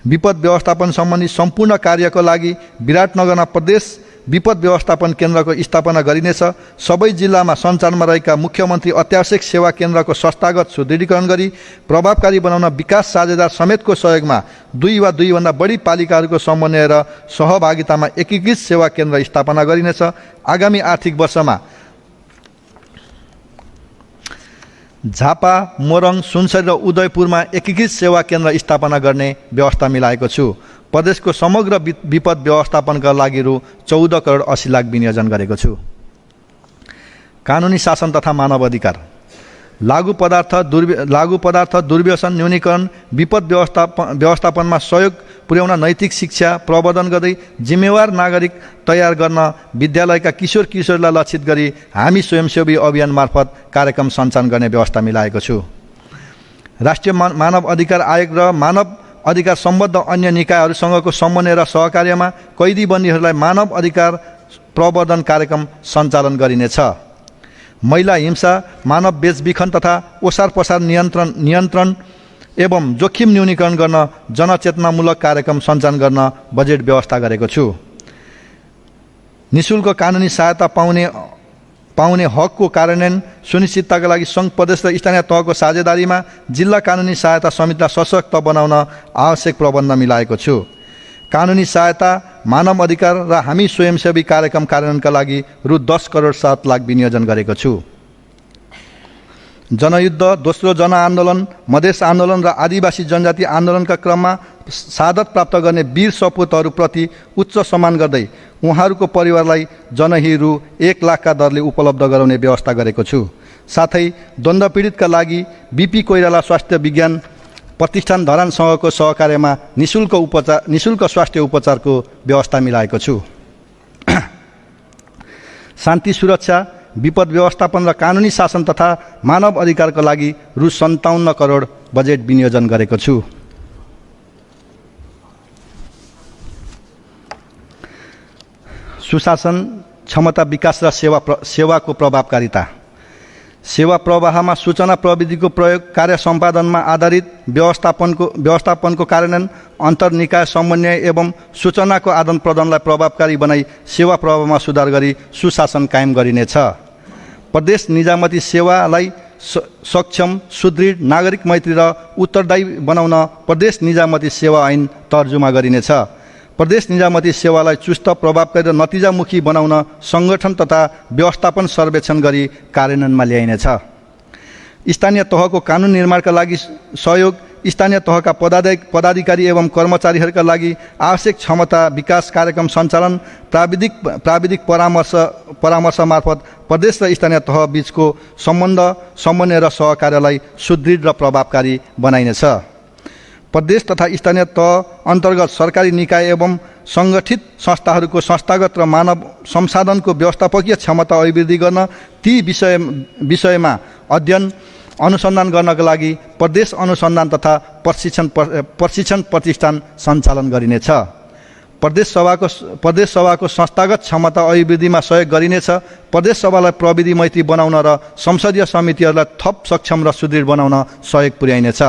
विपद व्यवस्थापन सम्बन्धी सम्पूर्ण कार्यको लागि विराटनगरमा प्रदेश विपद व्यवस्थापन केन्द्रको स्थापना गरिनेछ। सबै जिल्लामा सञ्चालनमा रहेका मुख्यमन्त्री अत्यावश्यक सेवा केन्द्रको संस्थागत सुदृढीकरण गरी प्रभावकारी बनाउन विकास साझेदार समेतको सहयोगमा 2 वा 2 भन्दा बढी पालिकाहरूको समन्वय र सहभागितामा एकीकृत सेवा केन्द्र स्थापना गरिनेछ। आगामी आर्थिक वर्षमा झापा, मोरङ, सुनसरी र उदयपुरमा एकीकृत सेवा केन्द्र स्थापना गर्ने व्यवस्था मिलाएको छु। प्रदेशको समग्र विपद व्यवस्थापनका लागि रु 14 करोड 80 लाख विनियोजन गरेको छु। कानुनी शासन तथा मानव अधिकार। लागू पदार्थ दुर्व्यसन न्यूनीकरण, विपद व्यवस्थापनमा सहयोग पुर्याउन नैतिक शिक्षा प्रवर्धन गर्दै जिम्मेवार नागरिक तयार गर्न विद्यालयका किशोरलाई लक्षित गरी हामी स्वयंसेवी अभियान मार्फत कार्यक्रम सञ्चालन गर्ने व्यवस्था मिलाएको छु। राष्ट्रिय मानव अधिकार आयोग र मानव अधिकार सम्बद्ध अन्य निकायहरूसँगको समन्वय र सहकार्यमा कैदी बन्दीहरूलाई मानव अधिकार प्रवर्धन कार्यक्रम सञ्चालन गरिनेछ। महिला हिंसा, मानव बेचबिखन तथा ओसार पसार नियन्त्रण एवं जोखिम न्यूनीकरण गर्न जनचेतनामूलक कार्यक्रम सञ्चालन गर्न बजेट व्यवस्था गरेको छु। निःशुल्क कानुनी सहायता पाउने हकको कार्यान्वयन सुनिश्चितताका लागि सङ्घ, प्रदेश र स्थानीय तहको साझेदारीमा जिल्ला कानुनी सहायता समितिलाई सशक्त बनाउन आवश्यक प्रबन्ध मिलाएको छु। कानुनी सहायता, मानव अधिकार र हामी स्वयंसेवी कार्यक्रम कार्यान्वयनका लागि रु 10 करोड 7 लाख विनियोजन गरेको छु। जनयुद्ध, दोस्रो जनआन्दोलन, मधेस आन्दोलन र आदिवासी जनजाति आन्दोलनका क्रममा शहादत प्राप्त गर्ने वीर सपुतहरूप्रति उच्च सम्मान गर्दै उहाँहरूको परिवारलाई जनही रु 1 लाखका दरले उपलब्ध गराउने व्यवस्था गरेको छु। साथै द्वन्द्व पीडितका लागि बीपी कोइराला स्वास्थ्य विज्ञान प्रतिष्ठान धरानसँगको सहकार्यमा निःशुल्क स्वास्थ्य उपचारको व्यवस्था मिलाएको छु। शान्ति सुरक्षा, विपद व्यवस्थापन र कानुनी शासन तथा मानव अधिकारका लागि रु 57 करोड बजेट विनियोजन गरेको छु। सुशासन, क्षमता विकास र सेवाको प्रभावकारिता। सेवा प्रवाहमा सूचना प्रविधिको प्रयोग, कार्य सम्पादनमा आधारित व्यवस्थापनको कार्यान्वयन, अन्तर्निकाय समन्वय एवं सूचनाको आदान प्रदानलाई प्रभावकारी बनाई सेवा प्रवाहमा सुधार गरी सुशासन कायम गरिनेछ। प्रदेश निजामती सेवालाई सक्षम, सुदृढ, नागरिक मैत्री र उत्तरदायी बनाउन प्रदेश निजामती सेवा ऐन तर्जुमा गरिनेछ। प्रदेश निजामती सेवालाई चुस्त, प्रभावकारी र नतिजामुखी बनाउन सङ्गठन तथा व्यवस्थापन सर्वेक्षण गरी कार्यान्वयनमा ल्याइनेछ। स्थानीय तहको कानुन निर्माणका लागि सहयोग, स्थानीय तहका पदाधिकारी एवं कर्मचारीहरूका लागि आवश्यक क्षमता विकास कार्यक्रम सञ्चालन, प्राविधिक परामर्श मार्फत प्रदेश र स्थानीय तह बीचको समन्वय र सहकार्यलाई सुदृढ र प्रभावकारी बनाइनेछ। प्रदेश तथा स्थानीय तह अन्तर्गत सरकारी निकाय एवं सङ्गठित संस्थाहरूको संस्थागत र मानव संसाधनको व्यवस्थापकीय क्षमता अभिवृद्धि गर्न ती विषयमा अध्ययन अनुसन्धान गर्नका लागि प्रदेश अनुसन्धान तथा प्रशिक्षण प्रतिष्ठान सञ्चालन गरिनेछ। प्रदेश सभाको संस्थागत क्षमता अभिवृद्धिमा सहयोग गरिनेछ। प्रदेश सभालाई प्रविधि मैत्री बनाउन र संसदीय समितिहरूलाई थप सक्षम र सुदृढ बनाउन सहयोग पुर्याइनेछ।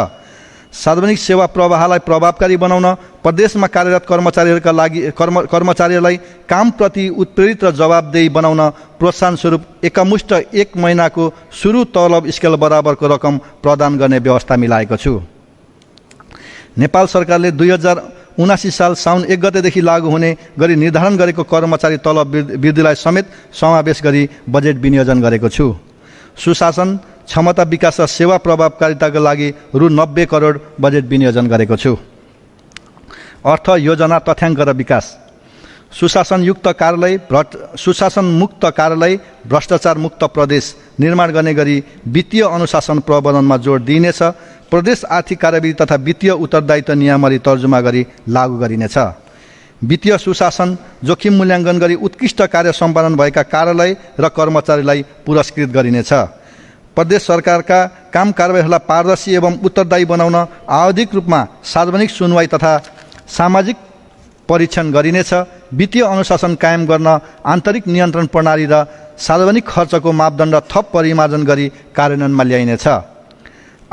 सार्वजनिक सेवा प्रवाहलाई प्रभावकारी बनाउन प्रदेशमा कार्यरत कर्मचारीहरूका लागि कर्मचारीहरूलाई कामप्रति उत्प्रेरित र जवाबदेही बनाउन प्रोत्साहन स्वरूप एकमुष्ट 1 महिनाको सुरु तलब स्केल बराबरको रकम प्रदान गर्ने व्यवस्था मिलाएको छु। नेपाल सरकारले 2079 साल साउन 1 गतेदेखि लागू हुने गरी निर्धारण गरेको कर्मचारी तलब वृद्धिलाई समेत समावेश गरी बजेट विनियोजन गरेको छु। सुशासन, क्षमता विकास र सेवा प्रभावकारिताका लागि रु 90 करोड बजेट विनियोजन गरेको छु। अर्थ, योजना, तथ्याङ्क र विकास। सुशासन मुक्त कार्यालय, भ्रष्टाचार मुक्त प्रदेश निर्माण गर्ने गरी वित्तीय अनुशासन प्रबन्धनमा जोड दिइनेछ। प्रदेश आर्थिक कार्यविधि तथा वित्तीय उत्तरदायित्व नियमावली तर्जुमा गरी लागू गरिनेछ। वित्तीय सुशासन, जोखिम मूल्याङ्कन गरी उत्कृष्ट कार्य सम्पादन भएका कार्यालय र कर्मचारीलाई पुरस्कृत गरिनेछ। प्रदेश सरकारका काम कारबाहीहरूलाई पारदर्शी एवं उत्तरदायी बनाउन आवधिक रूपमा सार्वजनिक सुनवाई तथा सामाजिक परीक्षण गरिनेछ। वित्तीय अनुशासन कायम गर्न आन्तरिक नियन्त्रण प्रणाली र सार्वजनिक खर्चको मापदण्ड थप परिमार्जन गरी कार्यान्वयनमा ल्याइनेछ।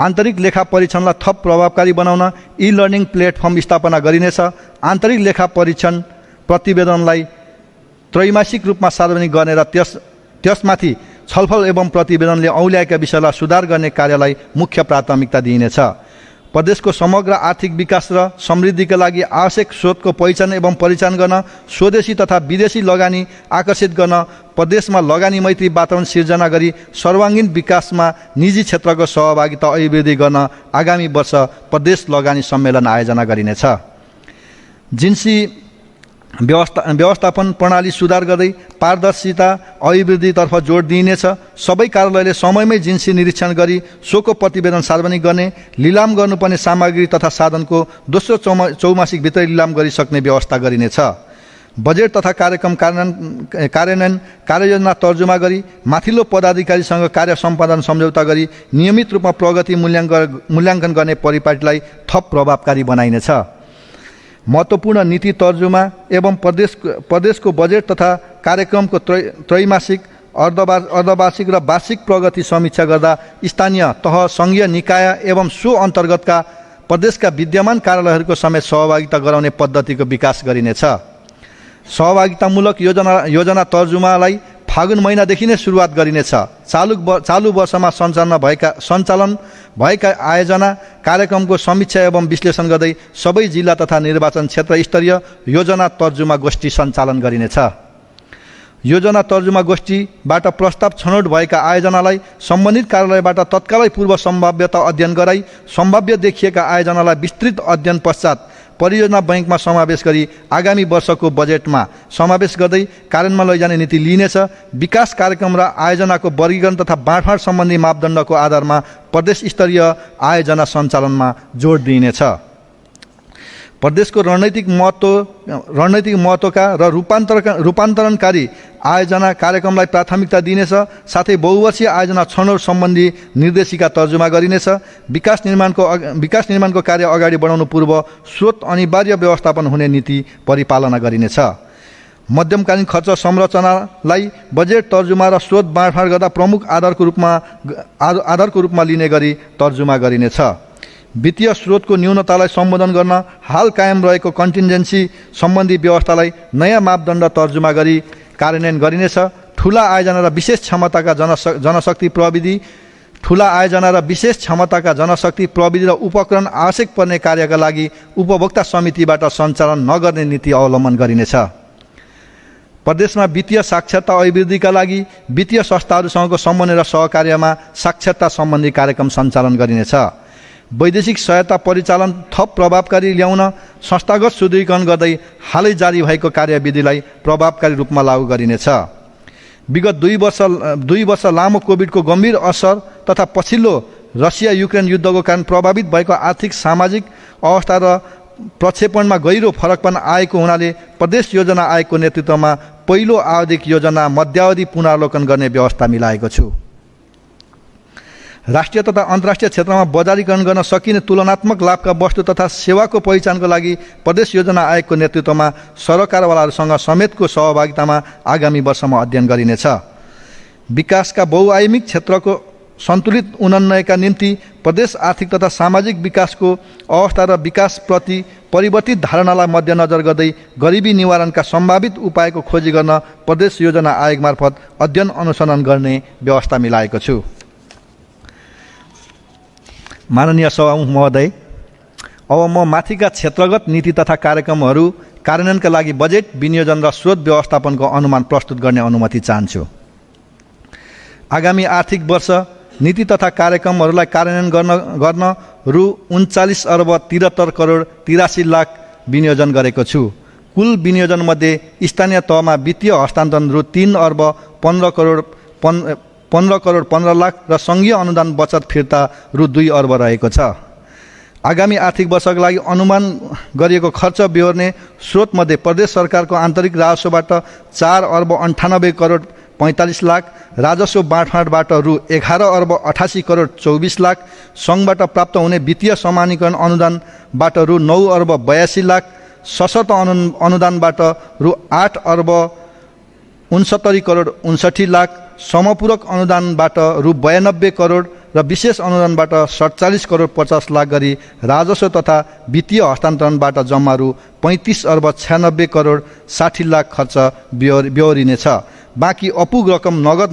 आन्तरिक लेखा परीक्षणलाई थप प्रभावकारी बनाउन ई-लर्निङ प्लेटफर्म स्थापना गरिनेछ। आन्तरिक लेखा परीक्षण प्रतिवेदनलाई त्रैमासिक रूपमा सार्वजनिक गर्ने र त्यसमाथि छलफल एवं प्रतिवेदनले औल्याएका विषयलाई सुधार गर्ने कार्यलाई मुख्य प्राथमिकता दिइनेछ। प्रदेशको समग्र आर्थिक विकास र समृद्धिका लागि आवश्यक स्रोतको पहिचान एवं परिचालन गर्न, स्वदेशी तथा विदेशी लगानी आकर्षित गर्न, प्रदेशमा लगानी मैत्री वातावरण सिर्जना गरी सर्वाङ्गीन विकासमा निजी क्षेत्रको सहभागिता अभिवृद्धि गर्न आगामी वर्ष प्रदेश लगानी सम्मेलन आयोजना गरिनेछ। जिन्सी व्यवस्थापन प्रणाली सुधार गर्दै पारदर्शिता अभिवृद्धितर्फ जोड दिइनेछ। सबै कार्यालयले समयमै जिन्सी निरीक्षण गरी सोको प्रतिवेदन सार्वजनिक गर्ने, लिलाम गर्नुपर्ने सामग्री तथा साधनको दोस्रो चौमासिक भित्रै लिलाम गरिसक्ने व्यवस्था गरिनेछ। बजेट तथा कार्यक्रम कार्यान्वयन कार्ययोजना तर्जुमा गरी माथिल्लो पदाधिकारीसँग कार्य सम्पादन सम्झौता गरी नियमित रूपमा प्रगति मूल्याङ्कन गर्ने परिपाटीलाई थप प्रभावकारी बनाइनेछ। महत्त्वपूर्ण नीति तर्जुमा एवं प्रदेशको बजेट तथा कार्यक्रमको त्रैमासिक, अर्धवार्षिक र वार्षिक प्रगति समीक्षा गर्दा स्थानीय तह, सङ्घीय निकाय एवं सो अन्तर्गतका प्रदेशका विद्यमान कार्यालयहरूको समेत सहभागिता गराउने पद्धतिको विकास गरिनेछ। सहभागितामूलक योजना तर्जुमालाई फागुन महिनादेखि नै सुरुवात गरिनेछ। चालु वर्षमा सञ्चालन भएका आयोजना कार्यक्रमको समीक्षा एवं विश्लेषण गर्दै सबै जिल्ला तथा निर्वाचन क्षेत्र स्तरीय योजना तर्जुमा गोष्ठी सञ्चालन गरिनेछ। योजना तर्जुमा गोष्ठीबाट प्रस्ताव छनौट भएका आयोजनालाई सम्बन्धित कार्यालयबाट तत्कालै पूर्व सम्भाव्यता अध्ययन गराई सम्भाव्य देखिएका आयोजनालाई विस्तृत अध्ययन पश्चात परियोजना बैंकमा समावेश गरी आगामी वर्षको बजेटमा समावेश गर्दै कार्यान्वयनमा लैजाने नीति लिइनेछ। विकास कार्यक्रम र आयोजनाको वर्गीकरण तथा बाँडफाँड सम्बन्धी मापदण्डको आधारमा प्रदेश स्तरीय आयोजना सञ्चालनमा जोड दिइनेछ। प्रदेशको रणनीतिक महत्त्वका र रूपान्तरणकारी आयोजना कार्यक्रमलाई प्राथमिकता दिइनेछ। साथै बहुवर्षीय आयोजना छनौट सम्बन्धी निर्देशिका तर्जुमा गरिनेछ। विकास निर्माणको कार्य अगाडि बढाउनु पूर्व स्रोत अनिवार्य व्यवस्थापन हुने नीति परिपालना गरिनेछ। मध्यमकालीन खर्च संरचनालाई बजेट तर्जुमा र स्रोत बाँडफाँड गर्दा प्रमुख आधारको रूपमा लिने गरी तर्जुमा गरिनेछ। वित्तीय स्रोतको न्यूनतालाई सम्बोधन गर्न हाल कायम रहेको कन्टिन्जेन्सी सम्बन्धी व्यवस्थालाई नयाँ मापदण्ड तर्जुमा गरी कार्यान्वयन गरिनेछ। ठुला आयोजना र विशेष क्षमताका जनशक्ति प्रविधि र उपकरण आवश्यक पर्ने कार्यका लागि उपभोक्ता समितिबाट सञ्चालन नगर्ने नीति अवलम्बन गरिनेछ। प्रदेशमा वित्तीय साक्षरता अभिवृद्धिका लागि वित्तीय संस्थाहरूसँगको समन्वय र सहकार्यमा साक्षरता सम्बन्धी कार्यक्रम सञ्चालन गरिनेछ। वैदेशिक सहायता परिचालन थप प्रभावकारी ल्याउन संस्थागत सुदृढीकरण गर्दै हालै जारी भएको कार्यविधिलाई प्रभावकारी रूपमा लागू गरिनेछ। विगत 2 वर्ष लामो कोभिडको गम्भीर असर तथा पछिल्लो रसिया युक्रेन युद्धको कारण प्रभावित भएको आर्थिक सामाजिक अवस्था र प्रक्षेपणमा गहिरो फरकपन आएको हुनाले प्रदेश योजना आयोगको नेतृत्वमा पहिलो आवधिक योजना मध्यावधि पुनरावलोकन गर्ने व्यवस्था मिलाएको छु। राष्ट्रिय तथा अन्तर्राष्ट्रिय क्षेत्रमा बजारीकरण गर्न सकिने तुलनात्मक लाभका वस्तु तथा सेवाको पहिचानको लागि प्रदेश योजना आयोगको नेतृत्वमा सरकारवालाहरूसँग समेतको सहभागितामा आगामी वर्षमा अध्ययन गरिनेछ। विकासका बहुआयामिक क्षेत्रको सन्तुलित उन्नयनका निम्ति प्रदेश आर्थिक तथा सामाजिक विकासको अवस्था र विकासप्रति परिवर्तित धारणालाई मध्यनजर गर्दै गरिबी निवारणका सम्भावित उपायको खोजी गर्न प्रदेश योजना आयोग मार्फत अध्ययन अनुसन्धान गर्ने व्यवस्था मिलाएको छु। माननीय सभामुख महोदय, अब म माथिका क्षेत्रगत नीति तथा कार्यक्रमहरू कार्यान्वयनका लागि बजेट विनियोजन र स्रोत व्यवस्थापनको अनुमान प्रस्तुत गर्ने अनुमति चाहन्छु। आगामी आर्थिक वर्ष नीति तथा कार्यक्रमहरूलाई कार्यान्वयन गर्न रु 39 अर्ब 73 करोड 83 लाख विनियोजन गरेको छु। कुल विनियोजनमध्ये स्थानीय तहमा वित्तीय हस्तान्तरण रु 3 अर्ब 15 करोड 15 लाख र सङ्घीय अनुदान बचत फिर्ता रु 2 अर्ब रहेको छ। आगामी आर्थिक वर्षका लागि अनुमान गरिएको खर्च बेहोर्ने स्रोतमध्ये प्रदेश सरकारको आन्तरिक राजस्वबाट 4 अर्ब 98 करोड 45 लाख, राजस्व बाँडफाँडबाट रु 11 अर्ब 88 करोड 24 लाख, सङ्घबाट प्राप्त हुने वित्तीय समानीकरण अनुदानबाट रु 9 अर्ब 82 लाख, सशर्त अनुदानबाट रु 8 अर्ब 69 करोड 59 लाख, समपूरक अनुदानबाट रु 92 करोड र विशेष अनुदानबाट 47 करोड 50 लाख गरी राजस्व तथा वित्तीय हस्तान्तरणबाट जम्मा रु 35 अर्ब 96 करोड 60 लाख खर्च बेहोरिनेछ। बाँकी अपुग रकम नगद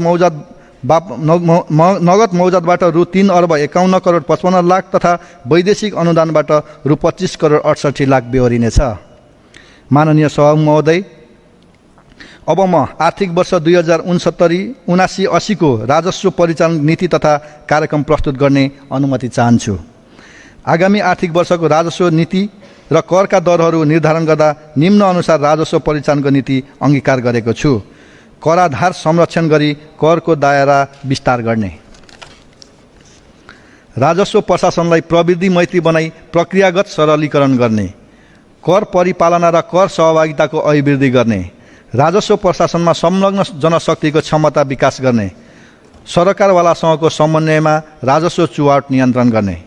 मौजादबाट रु 3 अर्ब 51 करोड 55 लाख तथा वैदेशिक अनुदानबाट रु 25 करोड 68 लाख बेहोरिनेछ। माननीय सभामुख महोदय, अब म आर्थिक वर्ष 2069-80 को राजस्व परिचालन नीति तथा कार्यक्रम प्रस्तुत गर्ने अनुमति चाहन्छु। आगामी आर्थिक वर्षको राजस्व नीति र करका दरहरू निर्धारण गर्दा निम्न अनुसार राजस्व परिचालनको नीति अंगीकार गरेको छु। कराधार संरक्षण गरी करको दायरा विस्तार गर्ने, राजस्व प्रशासनलाई प्रविधि मैत्री बनाई प्रक्रियागत सरलीकरण गर्ने, कर परिपालना र कर सहभागिताको अभिवृद्धि गर्ने, राजस्व प्रशासनमा संलग्न जनशक्तिको क्षमता विकास गर्ने, सरकारवालासँगको समन्वयमा राजस्व चुहावट नियन्त्रण गर्ने,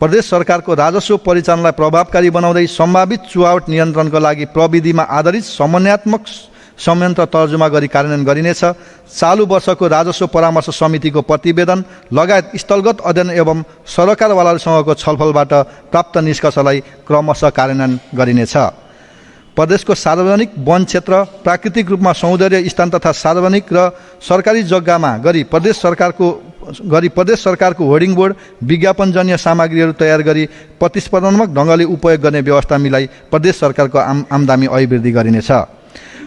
प्रदेश सरकारको राजस्व परिचालनलाई प्रभावकारी बनाउँदै सम्भावित चुहावट नियन्त्रणको लागि प्रविधिमा आधारित समन्वयात्मक संयन्त्र तर्जुमा गरी कार्यान्वयन गरिनेछ। चालु वर्षको राजस्व परामर्श समितिको प्रतिवेदन लगायत स्थलगत अध्ययन एवं सरकारवालाहरूसँगको छलफलबाट प्राप्त निष्कर्षलाई क्रमशः कार्यान्वयन गरिनेछ। प्रदेशको सार्वजनिक वन क्षेत्र, प्राकृतिक रूपमा सौन्दर्य स्थान तथा सार्वजनिक र सरकारी जग्गामा गरी प्रदेश सरकारको होर्डिङ बोर्ड विज्ञापनजन्य सामग्रीहरू तयार गरी प्रतिस्पर्धात्मक ढङ्गले उपयोग गर्ने व्यवस्था मिलाई प्रदेश सरकारको आमदानी अभिवृद्धि गरिनेछ।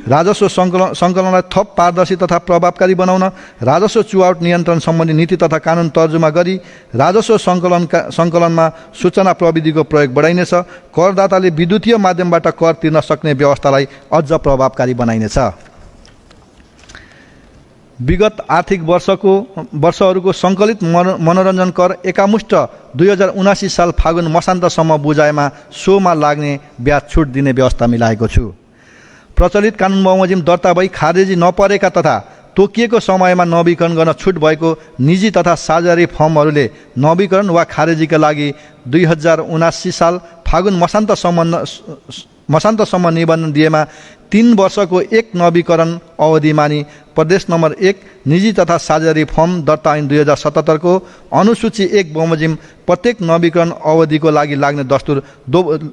राजस्व सङ्कलनलाई थप पारदर्शी तथा प्रभावकारी बनाउन राजस्व चुहावट नियन्त्रण सम्बन्धी नीति तथा कानुन तर्जुमा गरी राजस्व सङ्कलनमा सूचना प्रविधिको प्रयोग बढाइनेछ। करदाताले विद्युतीय माध्यमबाट कर तिर्न सक्ने व्यवस्थालाई अझ प्रभावकारी बनाइनेछ। विगत आर्थिक वर्षहरूको सङ्कलित मनोरञ्जन कर एकामुष्ट 2079 साल फागुन मसान्तसम्म बुझाएमा सोमा लाग्ने ब्याज छुट दिने व्यवस्था मिलाएको छु। प्रचलित कानुन बमोजिम दर्ता भई खारेजी नपरेका तथा तोकिएको समयमा नवीकरण गर्न छुट भएको निजी तथा साझेदारी फर्महरूले नवीकरण वा खारेजीका लागि 2079 साल फागुन मसान्तसम्म निबन्धन दिएमा 3 वर्षको एक नवीकरण अवधि मानि प्रदेश नम्बर 1 निजी तथा साझेदारी फर्म दर्ता ऐन 2077 को अनुसूची 1 बमोजिम प्रत्येक नवीकरण अवधिको लागि लाग्ने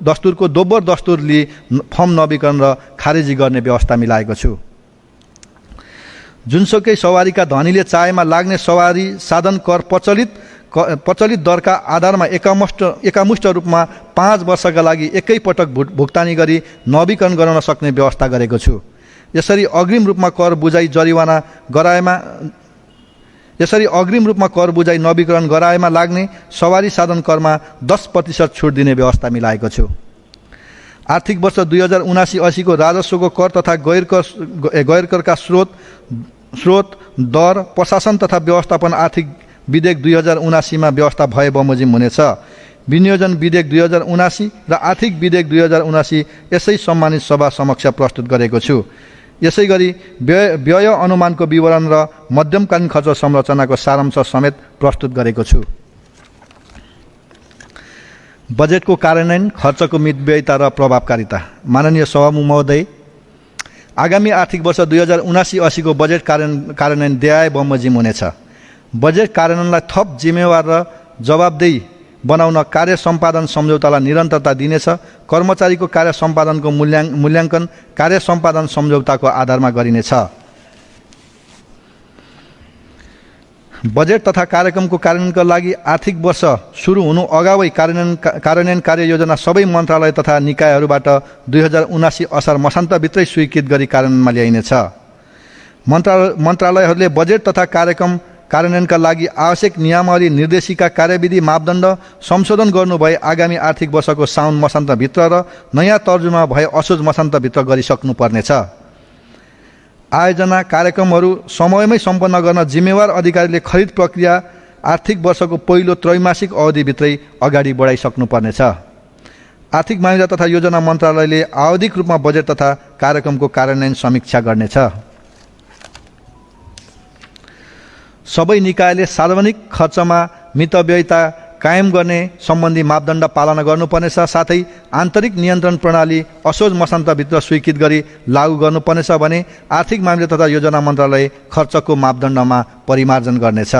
दस्तुरको दोब्बर दस्तुर लिई फर्म नवीकरण र खारेजी गर्ने व्यवस्था मिलाएको छु। जुनसुकै सवारीका धनीले चाहेमा लाग्ने सवारी साधन कर प्रचलित दरका आधारमा एकामुष्ट रूपमा 5 वर्षका लागि एकैपटक भुक्तानी गरी नवीकरण गराउन सक्ने व्यवस्था गरेको छु। यसरी अग्रिम रूपमा कर बुझाइ नवीकरण गराएमा लाग्ने सवारी साधन करमा 10% छुट दिने व्यवस्था मिलाएको छु। आर्थिक वर्ष 2079-80 को राजस्वको कर तथा गैर करका स्रोत दर प्रशासन तथा व्यवस्थापन आर्थिक विधेयक 2079 मा व्यवस्था भए बमोजिम हुनेछ। विनियोजन विधेयक 2079 र आर्थिक विधेयक 2079 यसै सम्मानित सभा समक्ष प्रस्तुत गरेको छु। यसै गरी व्यय अनुमानको विवरण र मध्यमकालीन खर्च संरचनाको सारांश समेत प्रस्तुत गरेको छु। बजेटको कार्यान्वयन, खर्चको मितव्ययिता र प्रभावकारिता। माननीय सभामुख महोदय, आगामी आर्थिक वर्ष 2079-80 को बजेट कार्यान्वयन देय बमोजिम हुनेछ। बजेट कार्यान्वयनलाई थप जिम्मेवार र जवाबदेही बनाउन कार्य सम्पादन सम्झौतालाई निरन्तरता दिनेछ। कर्मचारीको कार्य सम्पादनको मूल्याङ्कन कार्य सम्पादन सम्झौताको आधारमा गरिनेछ। बजेट तथा कार्यक्रमको कार्यान्वयनका लागि आर्थिक वर्ष सुरु हुनु अगावै कार्यान्वयन कार्ययोजना सबै मन्त्रालय तथा निकायहरूबाट 2079 असार मसान्तभित्रै स्वीकृत गरी कार्यान्वयनमा ल्याइनेछ। मन्त्रालयहरूले बजेट तथा कार्यक्रम कार्यान्वयनका लागि आवश्यक नियमावली निर्देशिका कार्यविधि मापदण्ड संशोधन गर्नुभए आगामी आर्थिक वर्षको साउन मसान्तभित्र र नयाँ तर्जुमा भए असोज मसान्तभित्र गरिसक्नुपर्नेछ। आयोजना कार्यक्रमहरू समयमै सम्पन्न गर्न जिम्मेवार अधिकारीले खरिद प्रक्रिया आर्थिक वर्षको पहिलो त्रैमासिक अवधिभित्रै अगाडि बढाइसक्नुपर्नेछ। आर्थिक मामिला तथा योजना मन्त्रालयले आवधिक रूपमा बजेट तथा कार्यक्रमको कार्यान्वयन समीक्षा गर्नेछ। सबै निकायले सार्वजनिक खर्चमा मितव्ययता कायम गर्ने सम्बन्धी मापदण्ड पालना गर्नुपर्नेछ। साथै आन्तरिक नियन्त्रण प्रणाली असोज मसान्तभित्र स्वीकृत गरी लागू गर्नुपर्नेछ भने आर्थिक मामिला तथा योजना मन्त्रालय खर्चको मापदण्डमा परिमार्जन गर्नेछ।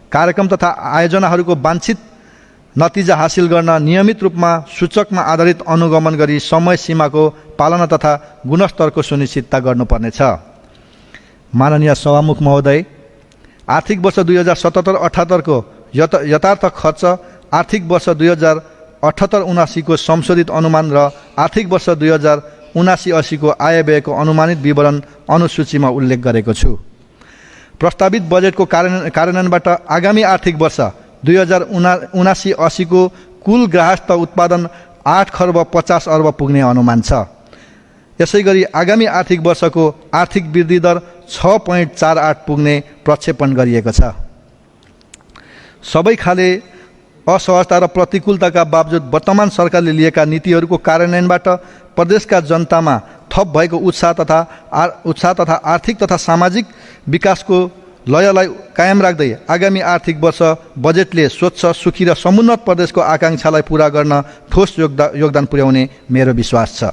कार्यक्रम तथा आयोजनाहरूको वाञ्छित नतिजा हासिल गर्न नियमित रूपमा सूचकमा आधारित अनुगमन गरी समय सीमाको पालना तथा गुणस्तरको सुनिश्चितता गर्नुपर्नेछ। माननीय सभामुख महोदय, आर्थिक वर्ष 2077-78 को यथार्थ खर्च, आर्थिक वर्ष 2078-79 को संशोधित अनुमान र आर्थिक वर्ष 2079-80 को आय व्ययको अनुमानित विवरण अनुसूचीमा उल्लेख गरेको छु। प्रस्तावित बजेटको कार्यान्वयनबाट आगामी आर्थिक वर्ष 2079-80 को कुल ग्राहस्थ उत्पादन 8 खर्ब 50 अर्ब पुग्ने अनुमान छ। यसैगरी आगामी आर्थिक वर्षको आर्थिक वृद्धि दर 6.48 पुग्ने प्रक्षेपण गरिएको छ। सबै खाले असहजता र प्रतिकूलताका बावजुद वर्तमान सरकारले लिएका नीतिहरूको कार्यान्वयनबाट प्रदेशका जनतामा थप भएको उत्साह तथा आर्थिक तथा सामाजिक विकासको लयलाई कायम राख्दै आगामी आर्थिक वर्ष बजेटले स्वच्छ, सुखी र समुन्नत प्रदेशको आकाङ्क्षालाई पूरा गर्न ठोस योगदान पुर्याउने मेरो विश्वास छ।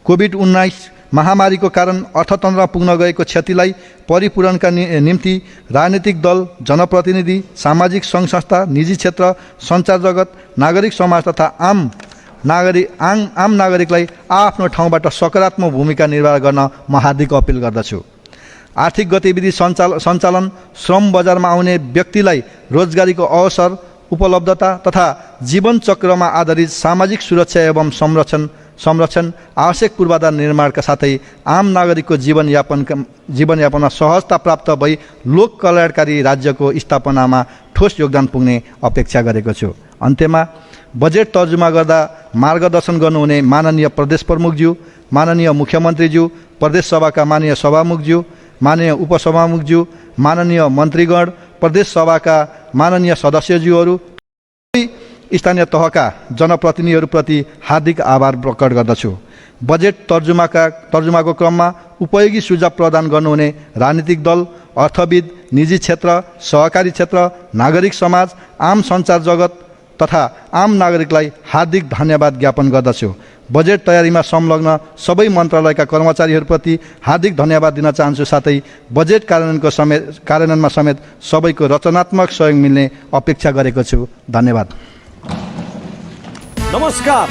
कोभिड-19 महामारीको कारण अर्थतन्त्रमा पुग्न गएको क्षतिलाई परिपूरणका निम्ति राजनीतिक दल, जनप्रतिनिधि, सामाजिक सङ्घ संस्था, निजी क्षेत्र, सञ्चार जगत, नागरिक समाज तथा आम नागरिकलाई आफ्नो ठाउँबाट सकारात्मक भूमिका निर्वाह गर्न म हार्दिक अपिल गर्दछु। आर्थिक गतिविधि सञ्चालन, श्रम बजारमा आउने व्यक्तिलाई रोजगारीको अवसर उपलब्धता तथा जीवन चक्रमा आधारित सामाजिक सुरक्षा एवं संरक्षण आवश्यक पूर्वाधार निर्माणका साथै आम नागरिकको जीवनयापनमा सहजता प्राप्त भई लोक कल्याणकारी राज्यको स्थापनामा ठोस योगदान पुग्ने अपेक्षा गरेको छु। अन्त्यमा बजेट तर्जुमा गर्दा मार्गदर्शन गर्नुहुने माननीय प्रदेश प्रमुखज्यू, माननीय मुख्यमन्त्रीज्यू, प्रदेश सभाका माननीय सभामुखज्यू, माननीय उपसभामुखज्यू, माननीय मन्त्रीगण, प्रदेश सभाका माननीय सदस्यज्यूहरू, स्थानीय तहका जनप्रतिनिधिहरूप्रति हार्दिक आभार प्रकट गर्दछु। बजेट तर्जुमाको क्रममा उपयोगी सुझाव प्रदान गर्नुहुने राजनीतिक दल, अर्थविद, निजी क्षेत्र, सहकारी क्षेत्र, नागरिक समाज, आम सञ्चार जगत तथा आम नागरिकलाई हार्दिक धन्यवाद ज्ञापन गर्दछु। बजेट तयारीमा संलग्न सबै मन्त्रालयका कर्मचारीहरूप्रति हार्दिक धन्यवाद दिन चाहन्छु। साथै बजेट कार्यान्वयनमा समेत सबैको रचनात्मक सहयोग मिल्ने अपेक्षा गरेको छु। धन्यवाद। नमस्कार,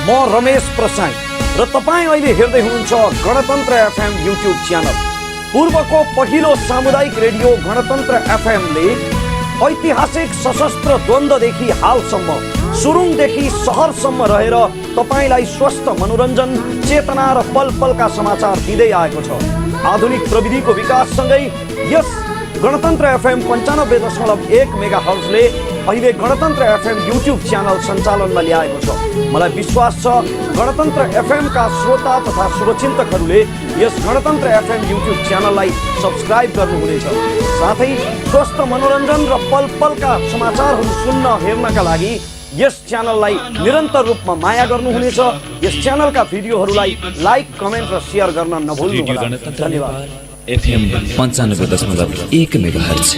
म रमेश प्रसाई र तपाईँ अहिले हेर्दै हुनुहुन्छ गणतन्त्र एफएम युट्युब च्यानल। पूर्वको पहिलो सामुदायिक रेडियो गणतन्त्र एफएमले ऐतिहासिक सशस्त्र द्वन्द्वदेखि हालसम्म, सुरुङदेखि सहरसम्म रहेर तपाईँलाई स्वस्थ मनोरञ्जन, चेतना र पल पलका समाचार दिँदै आएको छ। आधुनिक प्रविधिको विकाससँगै यस गणतन्त्र एफएम 95.1 मेगाहर्जले अहिले गणतन्त्र एफएम युट्युब च्यानल सञ्चालनमा ल्याएको छ। मलाई विश्वास छ गणतन्त्र एफएमका श्रोता तथा शुभचिन्तकहरूले यस गणतन्त्र एफएम युट्युब च्यानललाई सब्सक्राइब गर्नुहुनेछ। साथै स्वस्थ मनोरञ्जन र पल पलका समाचारहरू सुन्न हेर्नका लागि यस च्यानललाई निरन्तर रूपमा माया गर्नुहुनेछ। यस च्यानलका भिडियोहरूलाई लाइक, कमेन्ट र सेयर गर्न नभुल्नुहोला। धन्यवाद। FM 95.1 megahertz.